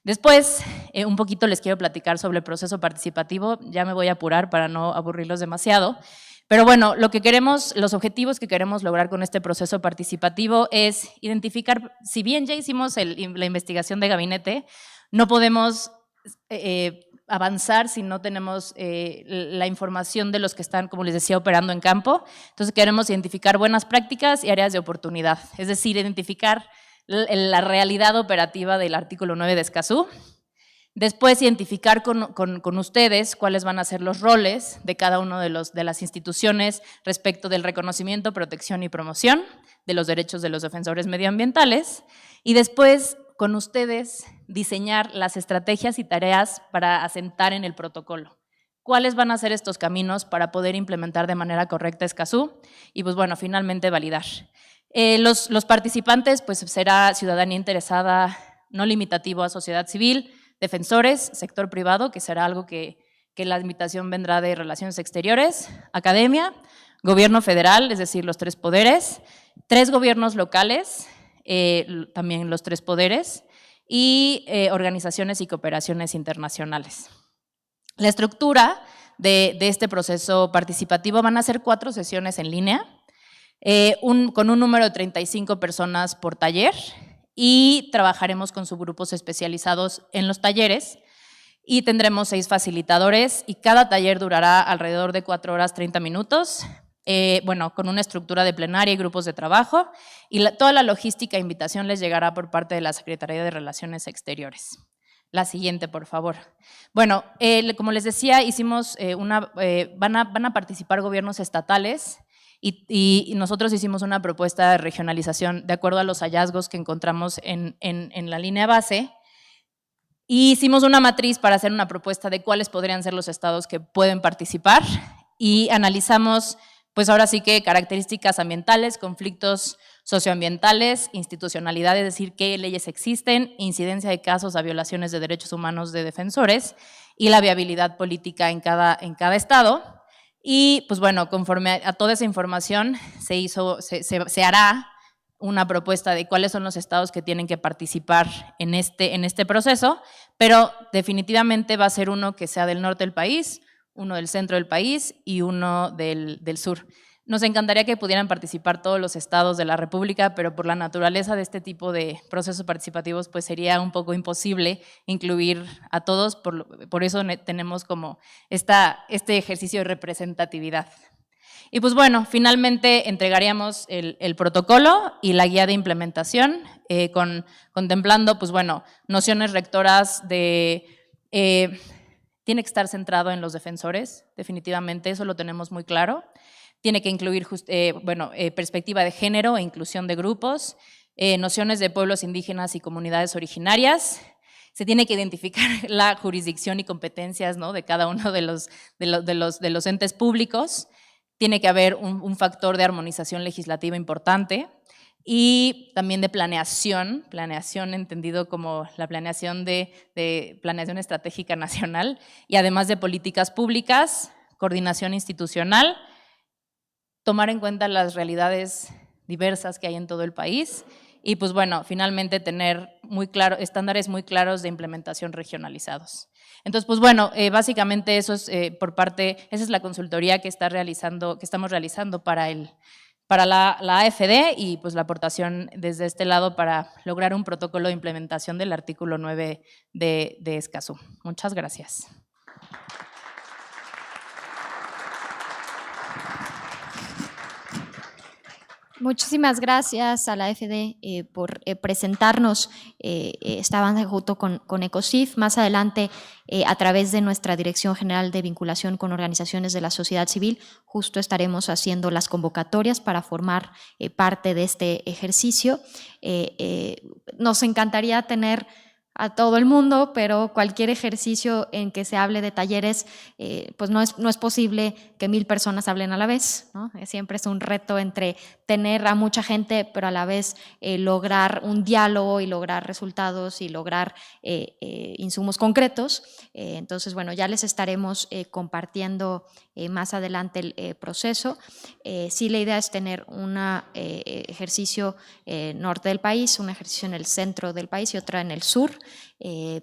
Después, un poquito les quiero platicar sobre el proceso participativo. Ya me voy a apurar para no aburrirlos demasiado. Pero bueno, los objetivos que queremos lograr con este proceso participativo es identificar, si bien ya hicimos la investigación de gabinete, no podemos avanzar si no tenemos la información de los que están, como les decía, operando en campo. Entonces queremos identificar buenas prácticas y áreas de oportunidad, es decir, identificar la realidad operativa del artículo 9 de Escazú. Después, identificar con ustedes cuáles van a ser los roles de cada uno de las instituciones respecto del reconocimiento, protección y promoción de los derechos de los defensores medioambientales. Y después, con ustedes, diseñar las estrategias y tareas para asentar en el protocolo. ¿Cuáles van a ser estos caminos para poder implementar de manera correcta Escazú? Y pues bueno, finalmente validar. Los participantes, pues será ciudadanía interesada, no limitativo a sociedad civil, defensores, sector privado, que será algo que la invitación vendrá de Relaciones Exteriores, academia, gobierno federal, es decir, los tres poderes, 3 gobiernos locales, también los 3 poderes, y organizaciones y cooperaciones internacionales. La estructura de este proceso participativo. Van a ser 4 sesiones en línea, con un número de 35 personas por taller, y trabajaremos con subgrupos especializados en los talleres, y tendremos 6 facilitadores, y cada taller durará alrededor de 4 horas 30 minutos, con una estructura de plenaria y grupos de trabajo, y toda la logística e invitación les llegará por parte de la Secretaría de Relaciones Exteriores. La siguiente, por favor. Bueno, como les decía, hicimos van a participar gobiernos estatales, y nosotros hicimos una propuesta de regionalización de acuerdo a los hallazgos que encontramos en la línea base, y hicimos una matriz para hacer una propuesta de cuáles podrían ser los estados que pueden participar, y analizamos, pues ahora sí que características ambientales, conflictos socioambientales, institucionalidad, es decir, qué leyes existen, incidencia de casos a violaciones de derechos humanos de defensores, y la viabilidad política en cada estado. Y pues bueno, conforme a toda esa información se hará una propuesta de cuáles son los estados que tienen que participar en este proceso, pero definitivamente va a ser uno que sea del norte del país, uno del centro del país y uno del sur. Nos encantaría que pudieran participar todos los estados de la República, pero por la naturaleza de este tipo de procesos participativos, pues sería un poco imposible incluir a todos, por eso tenemos como este ejercicio de representatividad. Y pues bueno, finalmente entregaríamos el protocolo y la guía de implementación, contemplando, pues bueno, nociones rectoras de... tiene que estar centrado en los defensores, definitivamente, eso lo tenemos muy claro. Tiene que incluir perspectiva de género e inclusión de grupos, nociones de pueblos indígenas y comunidades originarias. Se tiene que identificar la jurisdicción y competencias, ¿no?, de cada uno de los entes públicos. Tiene que haber un factor de armonización legislativa importante, y también de planeación entendido como la planeación de planeación estratégica nacional, y además de políticas públicas, coordinación institucional, tomar en cuenta las realidades diversas que hay en todo el país, y pues bueno, finalmente tener estándares muy claros de implementación regionalizados. Entonces, pues bueno, básicamente eso es esa es la consultoría que estamos realizando para la AFD, y pues la aportación desde este lado para lograr un protocolo de implementación del artículo 9 de Escazú. Muchas gracias. Muchísimas gracias a la AFD por presentarnos esta avance junto con ECOSIF. Más adelante, a través de nuestra Dirección General de Vinculación con Organizaciones de la Sociedad Civil, justo estaremos haciendo las convocatorias para formar parte de este ejercicio. Nos encantaría tener a todo el mundo, pero cualquier ejercicio en que se hable de talleres, pues no es posible que 1000 personas hablen a la vez, ¿no? Siempre es un reto entre tener a mucha gente, pero a la vez lograr un diálogo y lograr resultados y lograr insumos concretos. Entonces, bueno, ya les estaremos compartiendo más adelante el proceso. Sí, la idea es tener un ejercicio norte del país, un ejercicio en el centro del país y otra en el sur.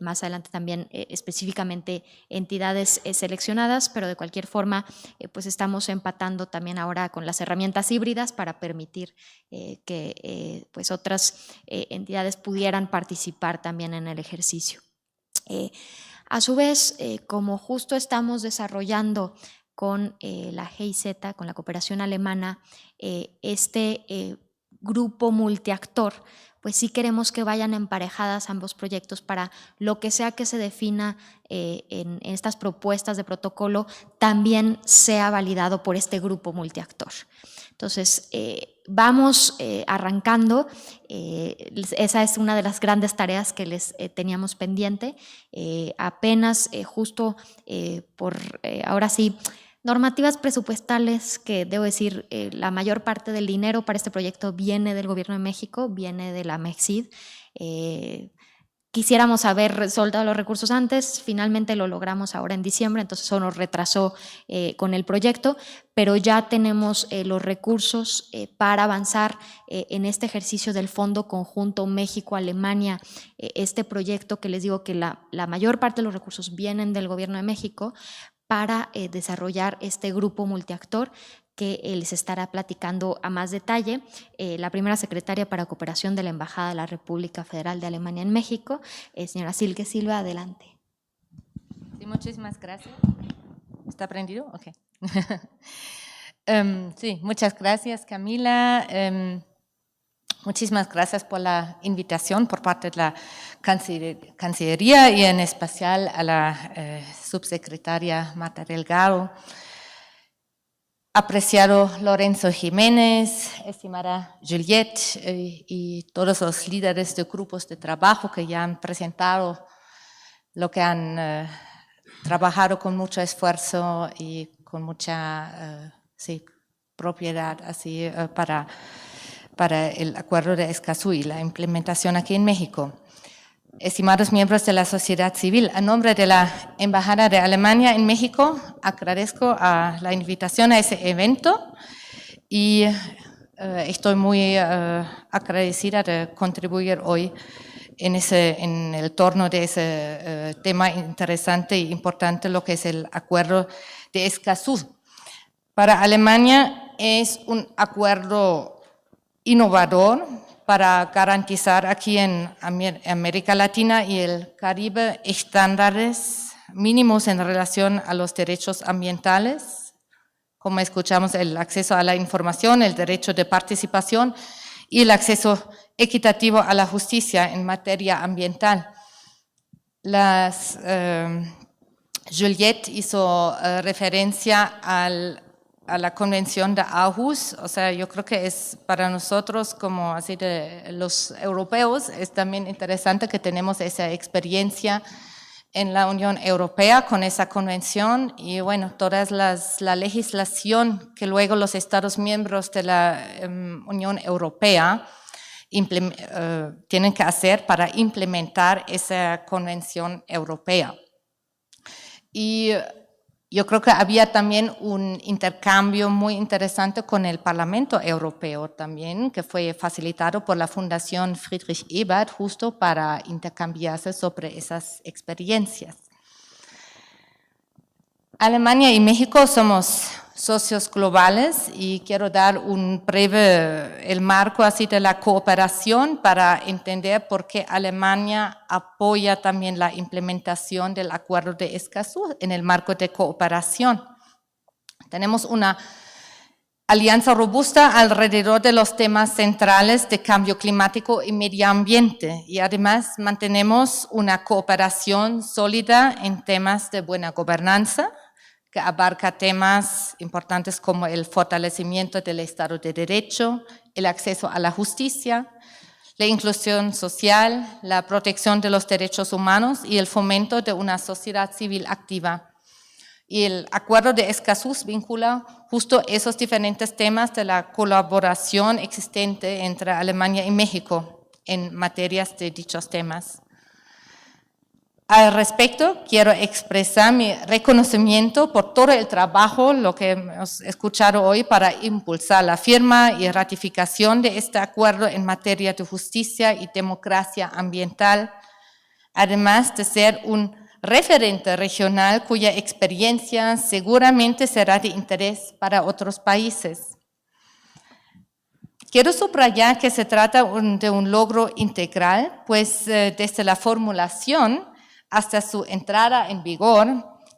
Más adelante también específicamente entidades seleccionadas, pero de cualquier forma pues estamos empatando también ahora con las herramientas híbridas para permitir que pues otras entidades pudieran participar también en el ejercicio. A su vez, como justo estamos desarrollando con la GIZ, con la cooperación alemana, este grupo multiactor, pues sí queremos que vayan emparejadas ambos proyectos para lo que sea que se defina en estas propuestas de protocolo también sea validado por este grupo multiactor. Entonces, vamos arrancando. Esa es una de las grandes tareas que les teníamos pendiente. Apenas justo ahora sí, normativas presupuestales, que debo decir, la mayor parte del dinero para este proyecto viene del Gobierno de México, viene de la MEXID. Quisiéramos haber soltado los recursos antes, finalmente lo logramos ahora en diciembre, entonces eso nos retrasó con el proyecto, pero ya tenemos los recursos para avanzar en este ejercicio del Fondo Conjunto México-Alemania, este proyecto que les digo que la mayor parte de los recursos vienen del Gobierno de México, para desarrollar este grupo multiactor que les estará platicando a más detalle la primera secretaria para cooperación de la Embajada de la República Federal de Alemania en México, señora Silke Silva, adelante. Sí, muchísimas gracias. ¿Está prendido? Ok. Sí, muchas gracias, Camila. Muchísimas gracias por la invitación por parte de la Cancillería y en especial a la subsecretaria Marta Delgado. Apreciado Lorenzo Jiménez, estimada Juliette y todos los líderes de grupos de trabajo que ya han presentado lo que han trabajado con mucho esfuerzo y con mucha propiedad así, para el acuerdo de Escazú y la implementación aquí en México. Estimados miembros de la sociedad civil, a nombre de la Embajada de Alemania en México, agradezco a la invitación a ese evento y estoy muy agradecida de contribuir hoy en el torno de ese tema interesante e importante, lo que es el acuerdo de Escazú. Para Alemania es un acuerdo innovador para garantizar aquí en América Latina y el Caribe estándares mínimos en relación a los derechos ambientales, como escuchamos, el acceso a la información, el derecho de participación y el acceso equitativo a la justicia en materia ambiental. Juliette hizo referencia a la Convención de Aarhus, o sea, yo creo que es para nosotros como así de los europeos, es también interesante que tenemos esa experiencia en la Unión Europea con esa convención y bueno, toda la legislación que luego los Estados miembros de la Unión Europea tienen que hacer para implementar esa convención europea. Y yo creo que había también un intercambio muy interesante con el Parlamento Europeo también, que fue facilitado por la Fundación Friedrich Ebert, justo para intercambiarse sobre esas experiencias. Alemania y México somos socios globales y quiero dar el marco así de la cooperación para entender por qué Alemania apoya también la implementación del Acuerdo de Escazú en el marco de cooperación. Tenemos una alianza robusta alrededor de los temas centrales de cambio climático y medio ambiente y además mantenemos una cooperación sólida en temas de buena gobernanza, que abarca temas importantes como el fortalecimiento del Estado de Derecho, el acceso a la justicia, la inclusión social, la protección de los derechos humanos y el fomento de una sociedad civil activa. Y el Acuerdo de Escazú vincula justo esos diferentes temas de la colaboración existente entre Alemania y México en materias de dichos temas. Al respecto, quiero expresar mi reconocimiento por todo el trabajo, lo que hemos escuchado hoy, para impulsar la firma y ratificación de este acuerdo en materia de justicia y democracia ambiental, además de ser un referente regional cuya experiencia seguramente será de interés para otros países. Quiero subrayar que se trata de un logro integral, pues desde la formulación hasta su entrada en vigor,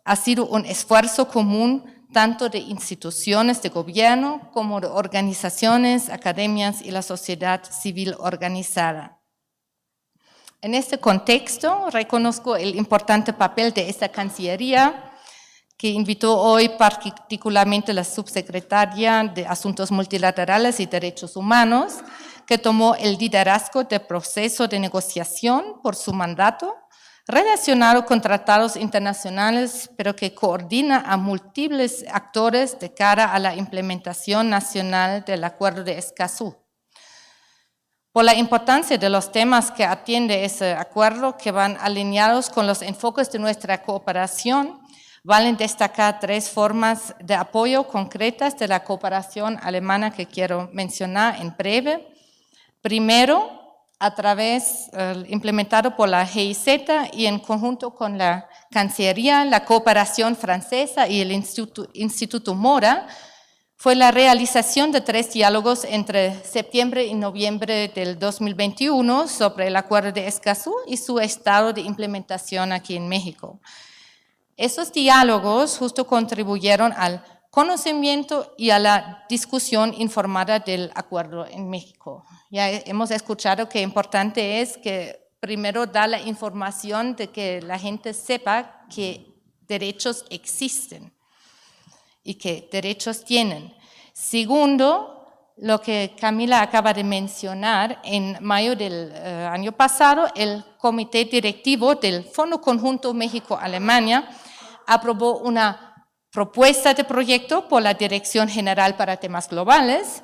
ha sido un esfuerzo común tanto de instituciones de gobierno como de organizaciones, academias y la sociedad civil organizada. En este contexto, reconozco el importante papel de esta Cancillería, que invitó hoy particularmente la subsecretaria de Asuntos Multilaterales y Derechos Humanos, que tomó el liderazgo del proceso de negociación por su mandato, relacionado con tratados internacionales, pero que coordina a múltiples actores de cara a la implementación nacional del Acuerdo de Escazú. Por la importancia de los temas que atiende ese acuerdo, que van alineados con los enfoques de nuestra cooperación, valen destacar 3 formas de apoyo concretas de la cooperación alemana que quiero mencionar en breve. Primero, implementado por la GIZ y en conjunto con la Cancillería, la Cooperación Francesa y el Instituto Mora, fue la realización de 3 diálogos entre septiembre y noviembre del 2021 sobre el Acuerdo de Escazú y su estado de implementación aquí en México. Esos diálogos justo contribuyeron al conocimiento y a la discusión informada del acuerdo en México. Ya hemos escuchado que importante es que primero da la información de que la gente sepa que derechos existen y que derechos tienen. Segundo, lo que Camila acaba de mencionar, en mayo del año pasado, el Comité Directivo del Fondo Conjunto México-Alemania aprobó una propuesta de proyecto por la Dirección General para Temas Globales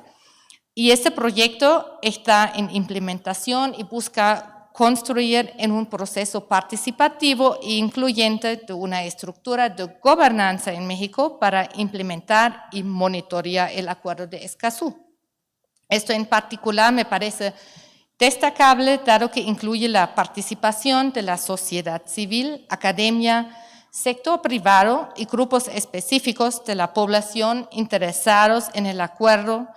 y este proyecto está en implementación y busca construir en un proceso participativo e incluyente de una estructura de gobernanza en México para implementar y monitorear el Acuerdo de Escazú. Esto en particular me parece destacable dado que incluye la participación de la sociedad civil, academia, sector privado y grupos específicos de la población interesados en el acuerdo,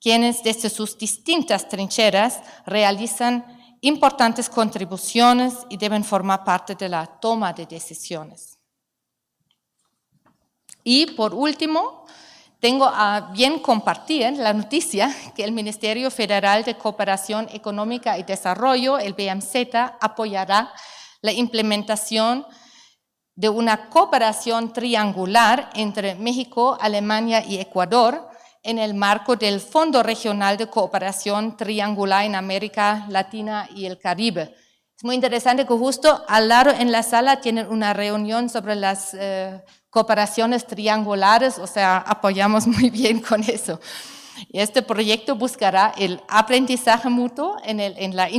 quienes desde sus distintas trincheras realizan importantes contribuciones y deben formar parte de la toma de decisiones. Y por último, tengo a bien compartir la noticia que el Ministerio Federal de Cooperación Económica y Desarrollo, el BMZ, apoyará la implementación de una cooperación triangular entre México, Alemania y Ecuador en el marco del Fondo Regional de Cooperación Triangular en América Latina y el Caribe. Es muy interesante que justo al lado en la sala tienen una reunión sobre las cooperaciones triangulares, o sea, apoyamos muy bien con eso. Y este proyecto buscará el aprendizaje mutuo en la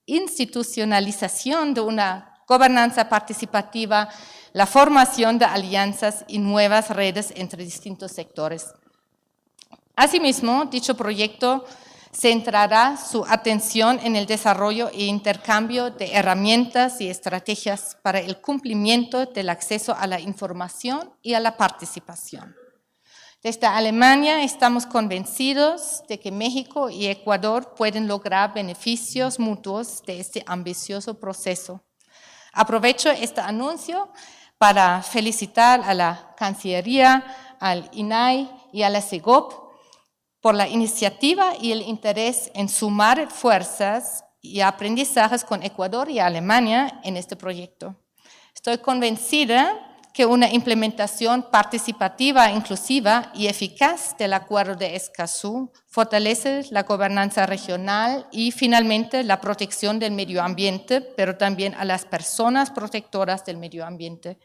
institucionalización de una gobernanza participativa, la formación de alianzas y nuevas redes entre distintos sectores. Asimismo, dicho proyecto centrará su atención en el desarrollo e intercambio de herramientas y estrategias para el cumplimiento del acceso a la información y a la participación. Desde Alemania estamos convencidos de que México y Ecuador pueden lograr beneficios mutuos de este ambicioso proceso. Aprovecho este anuncio para felicitar a la Cancillería, al INAI y a la CEGOP por la iniciativa y el interés en sumar fuerzas y aprendizajes con Ecuador y Alemania en este proyecto. Estoy convencida que una implementación participativa, inclusiva y eficaz del Acuerdo de Escazú fortalece la gobernanza regional y finalmente la protección del medio ambiente, pero también a las personas protectoras del medio ambiente.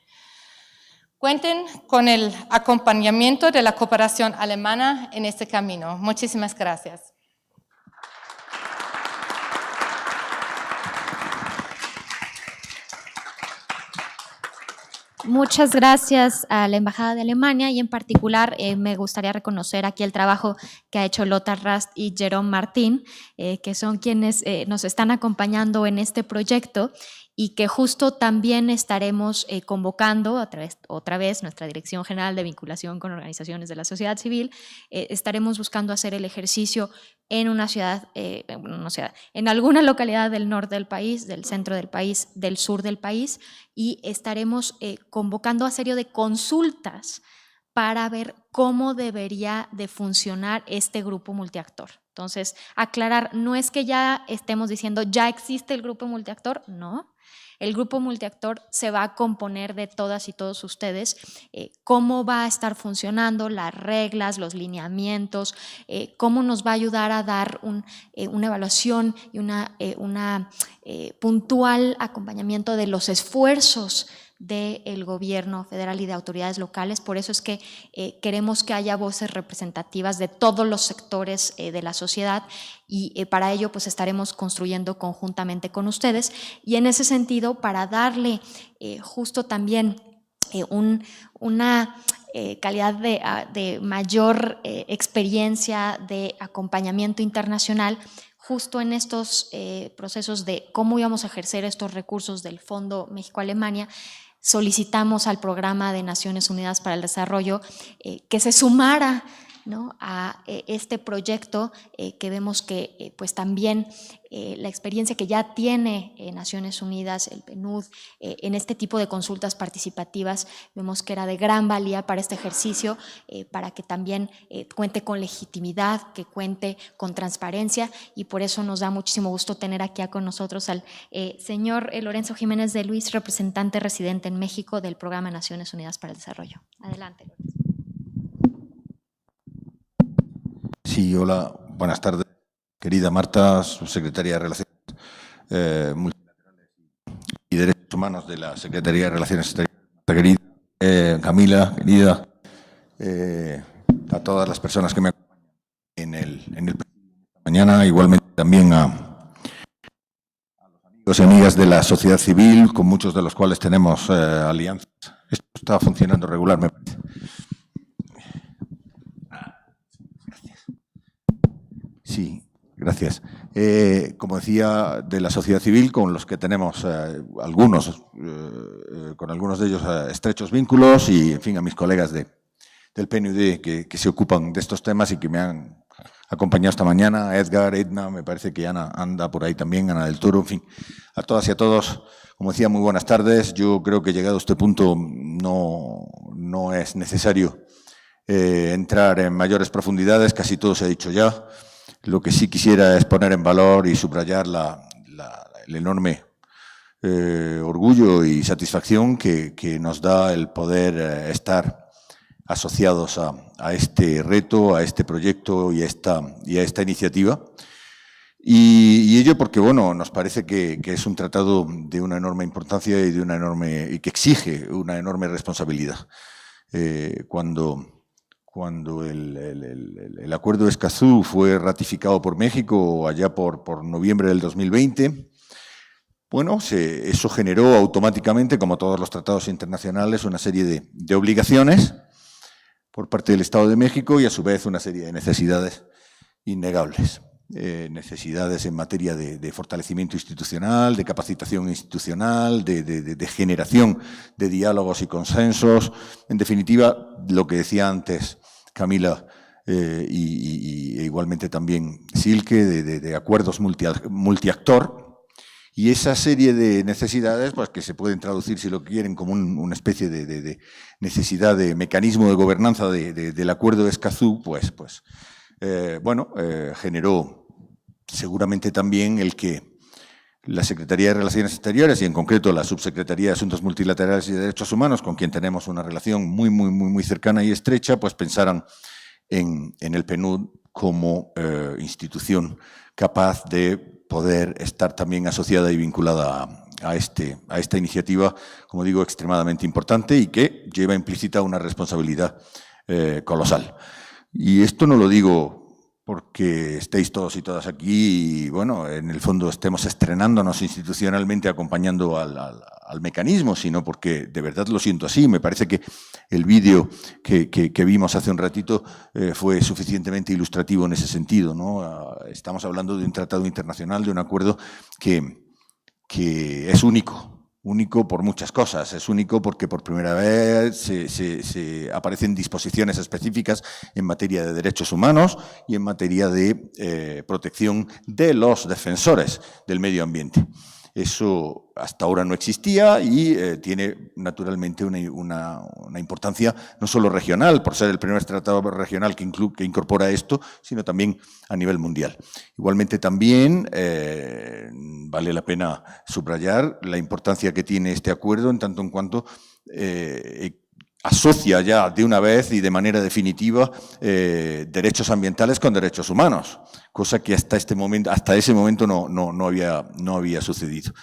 Cuenten con el acompañamiento de la cooperación alemana en este camino. Muchísimas gracias. Muchas gracias a la Embajada de Alemania y en particular me gustaría reconocer aquí el trabajo que ha hecho Lothar Rast y Jerome Martín, que son quienes nos están acompañando en este proyecto y que justo también estaremos convocando otra vez nuestra Dirección General de Vinculación con Organizaciones de la Sociedad Civil, estaremos buscando hacer el ejercicio en una ciudad, en alguna localidad del norte del país, del centro del país, del sur del país, y estaremos convocando a serie de consultas para ver cómo debería de funcionar este grupo multiactor. Entonces, aclarar, no es que ya estemos diciendo ya existe el grupo multiactor, no. El grupo multiactor se va a componer de todas y todos ustedes, cómo va a estar funcionando, las reglas, los lineamientos, cómo nos va a ayudar a dar una evaluación y una puntual acompañamiento de los esfuerzos del gobierno federal y de autoridades locales. Por eso es que queremos que haya voces representativas de todos los sectores de la sociedad y para ello pues estaremos construyendo conjuntamente con ustedes y en ese sentido para darle justo también una calidad de mayor experiencia de acompañamiento internacional, justo en estos procesos de cómo íbamos a ejercer estos recursos del Fondo México-Alemania, solicitamos al Programa de Naciones Unidas para el Desarrollo que se sumara, ¿no?, a este proyecto, que vemos que pues también la experiencia que ya tiene Naciones Unidas, el PNUD, en este tipo de consultas participativas, vemos que era de gran valía para este ejercicio, para que también cuente con legitimidad, que cuente con transparencia, y por eso nos da muchísimo gusto tener aquí con nosotros al señor Lorenzo Jiménez de Luis, representante residente en México del Programa Naciones Unidas para el Desarrollo. Adelante, Lorenzo. Sí, hola, buenas tardes. Querida Marta, subsecretaria de Relaciones Multilaterales y Derechos Humanos de la Secretaría de Relaciones Exteriores. Querida Camila, querida, a todas las personas que me acompañan en el mañana, igualmente también a los amigos y amigas de la sociedad civil, con muchos de los cuales tenemos alianzas. Esto está funcionando regular, me parece. Sí, gracias. Como decía, de la sociedad civil, con los que tenemos con algunos de ellos estrechos vínculos, y, en fin, a mis colegas del PNUD que se ocupan de estos temas y que me han acompañado esta mañana, Edgar, Edna, me parece que Ana anda por ahí también, Ana del Toro, en fin, a todas y a todos, como decía, muy buenas tardes. Yo creo que llegado a este punto no es necesario entrar en mayores profundidades, casi todo se ha dicho ya. Lo que sí quisiera es poner en valor y subrayar el enorme orgullo y satisfacción que nos da el poder estar asociados a este reto, a este proyecto y a esta iniciativa. Y ello porque, bueno, nos parece que es un tratado de una enorme importancia y que exige una enorme responsabilidad. Cuando el Acuerdo de Escazú fue ratificado por México allá por noviembre del 2020, bueno, eso generó automáticamente, como todos los tratados internacionales, una serie de obligaciones por parte del Estado de México y, a su vez, una serie de necesidades innegables. Necesidades en materia de fortalecimiento institucional, de capacitación institucional, de generación de diálogos y consensos. En definitiva, lo que decía antes Camila e igualmente también Silke, de acuerdos multiactor, y esa serie de necesidades, pues, que se pueden traducir, si lo quieren, como una especie de necesidad de mecanismo de gobernanza del Acuerdo de Escazú, generó seguramente también el que la Secretaría de Relaciones Exteriores y, en concreto, la Subsecretaría de Asuntos Multilaterales y de Derechos Humanos, con quien tenemos una relación muy cercana y estrecha, pues pensaran en el PNUD como institución capaz de poder estar también asociada y vinculada a esta iniciativa, como digo, extremadamente importante y que lleva implícita una responsabilidad colosal. Y esto no lo digo porque estéis todos y todas aquí y, bueno, en el fondo estemos estrenándonos institucionalmente acompañando al mecanismo, sino porque de verdad lo siento así. Me parece que el vídeo que vimos hace un ratito fue suficientemente ilustrativo en ese sentido, ¿no? Estamos hablando de un tratado internacional, de un acuerdo que es único. Único por muchas cosas. Es único porque por primera vez se aparecen disposiciones específicas en materia de derechos humanos y en materia de protección de los defensores del medio ambiente. Eso hasta ahora no existía y tiene naturalmente una importancia no solo regional, por ser el primer tratado regional que incorpora esto, sino también a nivel mundial. Igualmente también vale la pena subrayar la importancia que tiene este acuerdo en tanto en cuanto asocia ya de una vez y de manera definitiva derechos ambientales con derechos humanos, cosa que hasta ese momento no había sucedido.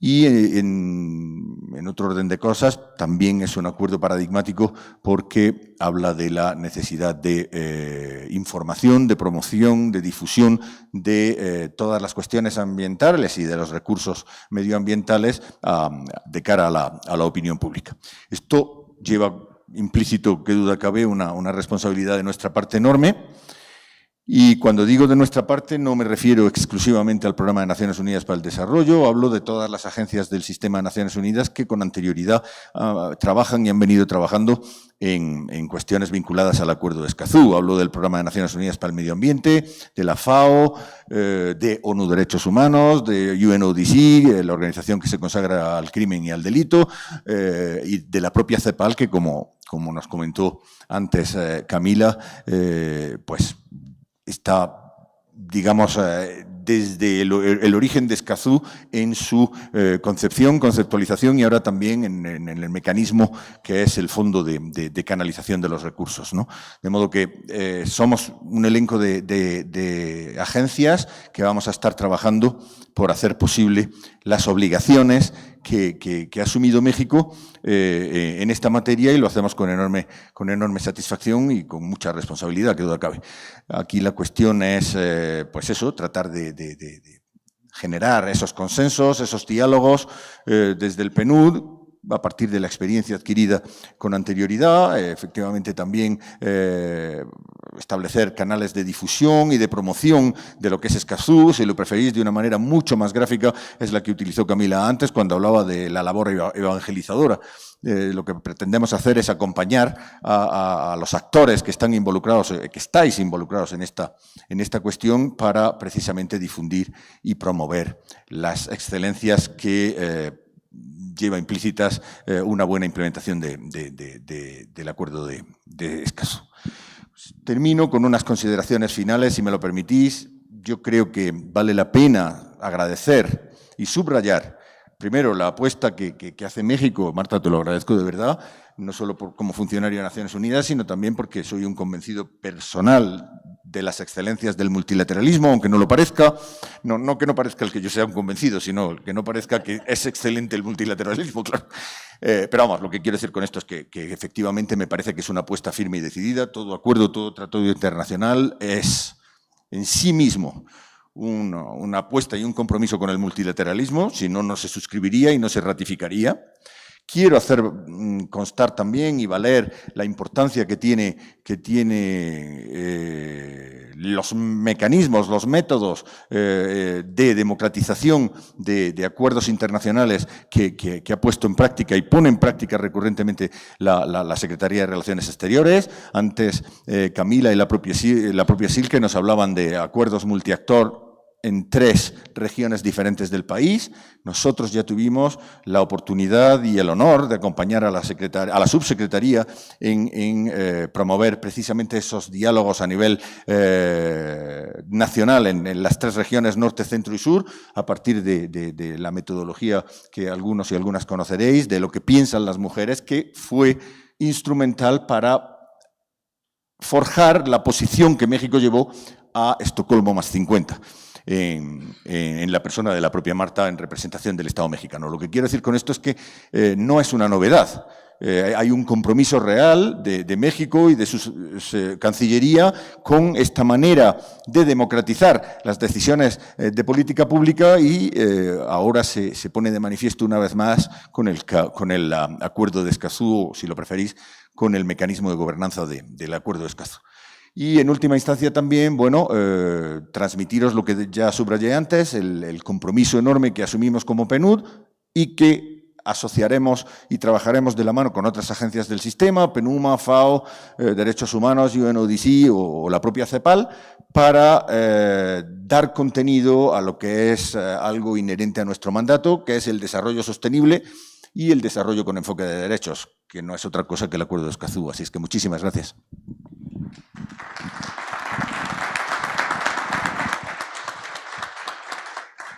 Y en otro orden de cosas, también es un acuerdo paradigmático porque habla de la necesidad de información, de promoción, de difusión de todas las cuestiones ambientales y de los recursos medioambientales de cara a la opinión pública. Esto lleva implícito, qué duda cabe, una responsabilidad de nuestra parte enorme. Y cuando digo de nuestra parte, no me refiero exclusivamente al Programa de Naciones Unidas para el Desarrollo, hablo de todas las agencias del sistema de Naciones Unidas que con anterioridad trabajan y han venido trabajando en cuestiones vinculadas al Acuerdo de Escazú. Hablo del Programa de Naciones Unidas para el Medio Ambiente, de la FAO, de ONU Derechos Humanos, de UNODC, la organización que se consagra al crimen y al delito, y de la propia CEPAL, que como nos comentó antes Camila, pues está, digamos, desde el origen de Escazú en su concepción, conceptualización y ahora también en el mecanismo que es el fondo de canalización de los recursos, ¿no? De modo que somos un elenco de agencias que vamos a estar trabajando por hacer posible las obligaciones que ha asumido México en esta materia, y lo hacemos con enorme satisfacción y con mucha responsabilidad, que duda cabe. Aquí la cuestión es, pues eso, tratar de generar esos consensos, esos diálogos desde el PNUD, a partir de la experiencia adquirida con anterioridad, efectivamente también establecer canales de difusión y de promoción de lo que es Escazú, si lo preferís de una manera mucho más gráfica, es la que utilizó Camila antes cuando hablaba de la labor evangelizadora. Lo que pretendemos hacer es acompañar a los actores que están involucrados, que estáis involucrados en esta cuestión, para precisamente difundir y promover las excelencias que lleva implícitas una buena implementación del Acuerdo de Escazú. Termino con unas consideraciones finales, si me lo permitís. Yo creo que vale la pena agradecer y subrayar, primero, la apuesta que hace México. Marta, te lo agradezco de verdad, no solo como funcionario de Naciones Unidas, sino también porque soy un convencido personal de las excelencias del multilateralismo, aunque no lo parezca. No que no parezca el que yo sea un convencido, sino que no parezca que es excelente el multilateralismo, claro. Pero vamos, lo que quiero decir con esto es que efectivamente me parece que es una apuesta firme y decidida. Todo acuerdo, todo tratado internacional es en sí mismo una apuesta y un compromiso con el multilateralismo, si no, no se suscribiría y no se ratificaría. Quiero hacer constar también y valer la importancia que tiene los mecanismos, los métodos de democratización de acuerdos internacionales que ha puesto en práctica y pone en práctica recurrentemente la Secretaría de Relaciones Exteriores. Antes Camila y la propia Silke nos hablaban de acuerdos multiactor en 3 regiones diferentes del país. Nosotros ya tuvimos la oportunidad y el honor de acompañar a la subsecretaría en promover precisamente esos diálogos a nivel nacional en las 3 regiones norte, centro y sur, a partir de la metodología que algunos y algunas conoceréis, de lo que piensan las mujeres, que fue instrumental para forjar la posición que México llevó a Estocolmo más 50. En la persona de la propia Marta en representación del Estado mexicano. Lo que quiero decir con esto es que no es una novedad. Hay un compromiso real de México y de su Cancillería con esta manera de democratizar las decisiones de política pública, y ahora se pone de manifiesto una vez más con el Acuerdo de Escazú, o si lo preferís, con el mecanismo de gobernanza del Acuerdo de Escazú. Y en última instancia también, bueno, transmitiros lo que ya subrayé antes, el compromiso enorme que asumimos como PNUD y que asociaremos y trabajaremos de la mano con otras agencias del sistema, PNUMA, FAO, Derechos Humanos, UNODC o la propia CEPAL, para dar contenido a lo que es algo inherente a nuestro mandato, que es el desarrollo sostenible y el desarrollo con enfoque de derechos, que no es otra cosa que el Acuerdo de Escazú. Así es que muchísimas gracias.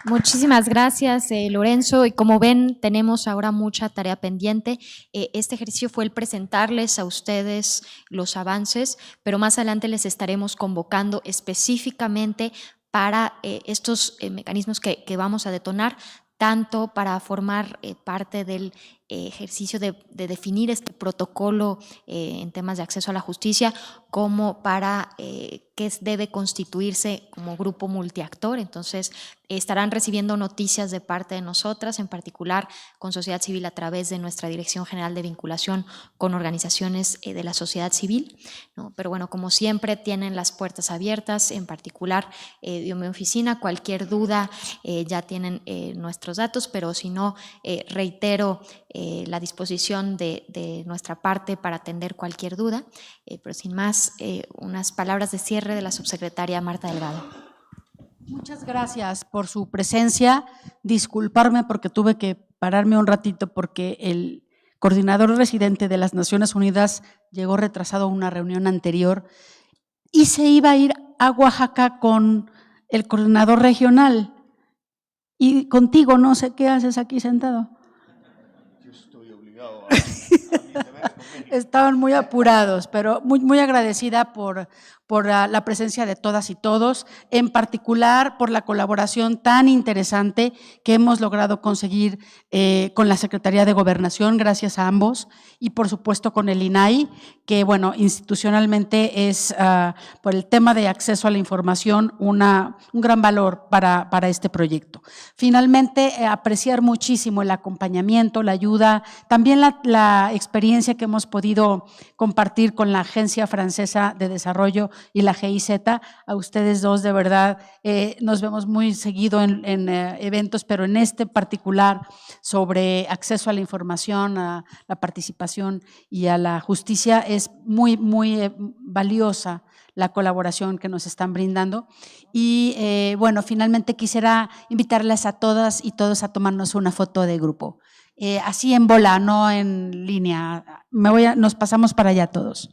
Muchísimas gracias, Lorenzo. Y como ven, tenemos ahora mucha tarea pendiente. Este ejercicio fue el presentarles a ustedes los avances, pero más adelante les estaremos convocando específicamente para estos mecanismos que vamos a detonar, tanto para formar parte del ejercicio de definir este protocolo en temas de acceso a la justicia como para qué debe constituirse como grupo multiactor. Entonces, estarán recibiendo noticias de parte de nosotras, en particular con sociedad civil a través de nuestra Dirección General de Vinculación con organizaciones de la sociedad civil, ¿no? Pero bueno, como siempre, tienen las puertas abiertas, en particular de mi oficina. Cualquier duda, ya tienen nuestros datos, pero si no, reitero la disposición de nuestra parte para atender cualquier duda. Pero sin más, unas palabras de cierre de la subsecretaria Marta Delgado. Muchas gracias por su presencia. Disculparme porque tuve que pararme un ratito porque el coordinador residente de las Naciones Unidas llegó retrasado a una reunión anterior y se iba a ir a Oaxaca con el coordinador regional. Y contigo, no sé qué haces aquí sentado. Yo estoy obligado a Estaban muy apurados, pero muy agradecida por la presencia de todas y todos, en particular por la colaboración tan interesante que hemos logrado conseguir con la Secretaría de Gobernación, gracias a ambos, y por supuesto con el INAI, que bueno, institucionalmente es por el tema de acceso a la información un gran valor para este proyecto. Finalmente, apreciar muchísimo el acompañamiento, la ayuda, también la experiencia que hemos podido compartir con la Agencia Francesa de Desarrollo y la GIZ. A ustedes dos, de verdad, nos vemos muy seguido en eventos, pero en este particular sobre acceso a la información, a la participación y a la justicia, es muy valiosa la colaboración que nos están brindando. Y bueno, finalmente quisiera invitarles a todas y todos a tomarnos una foto de grupo. Así en bola, no en línea. Nos pasamos para allá todos.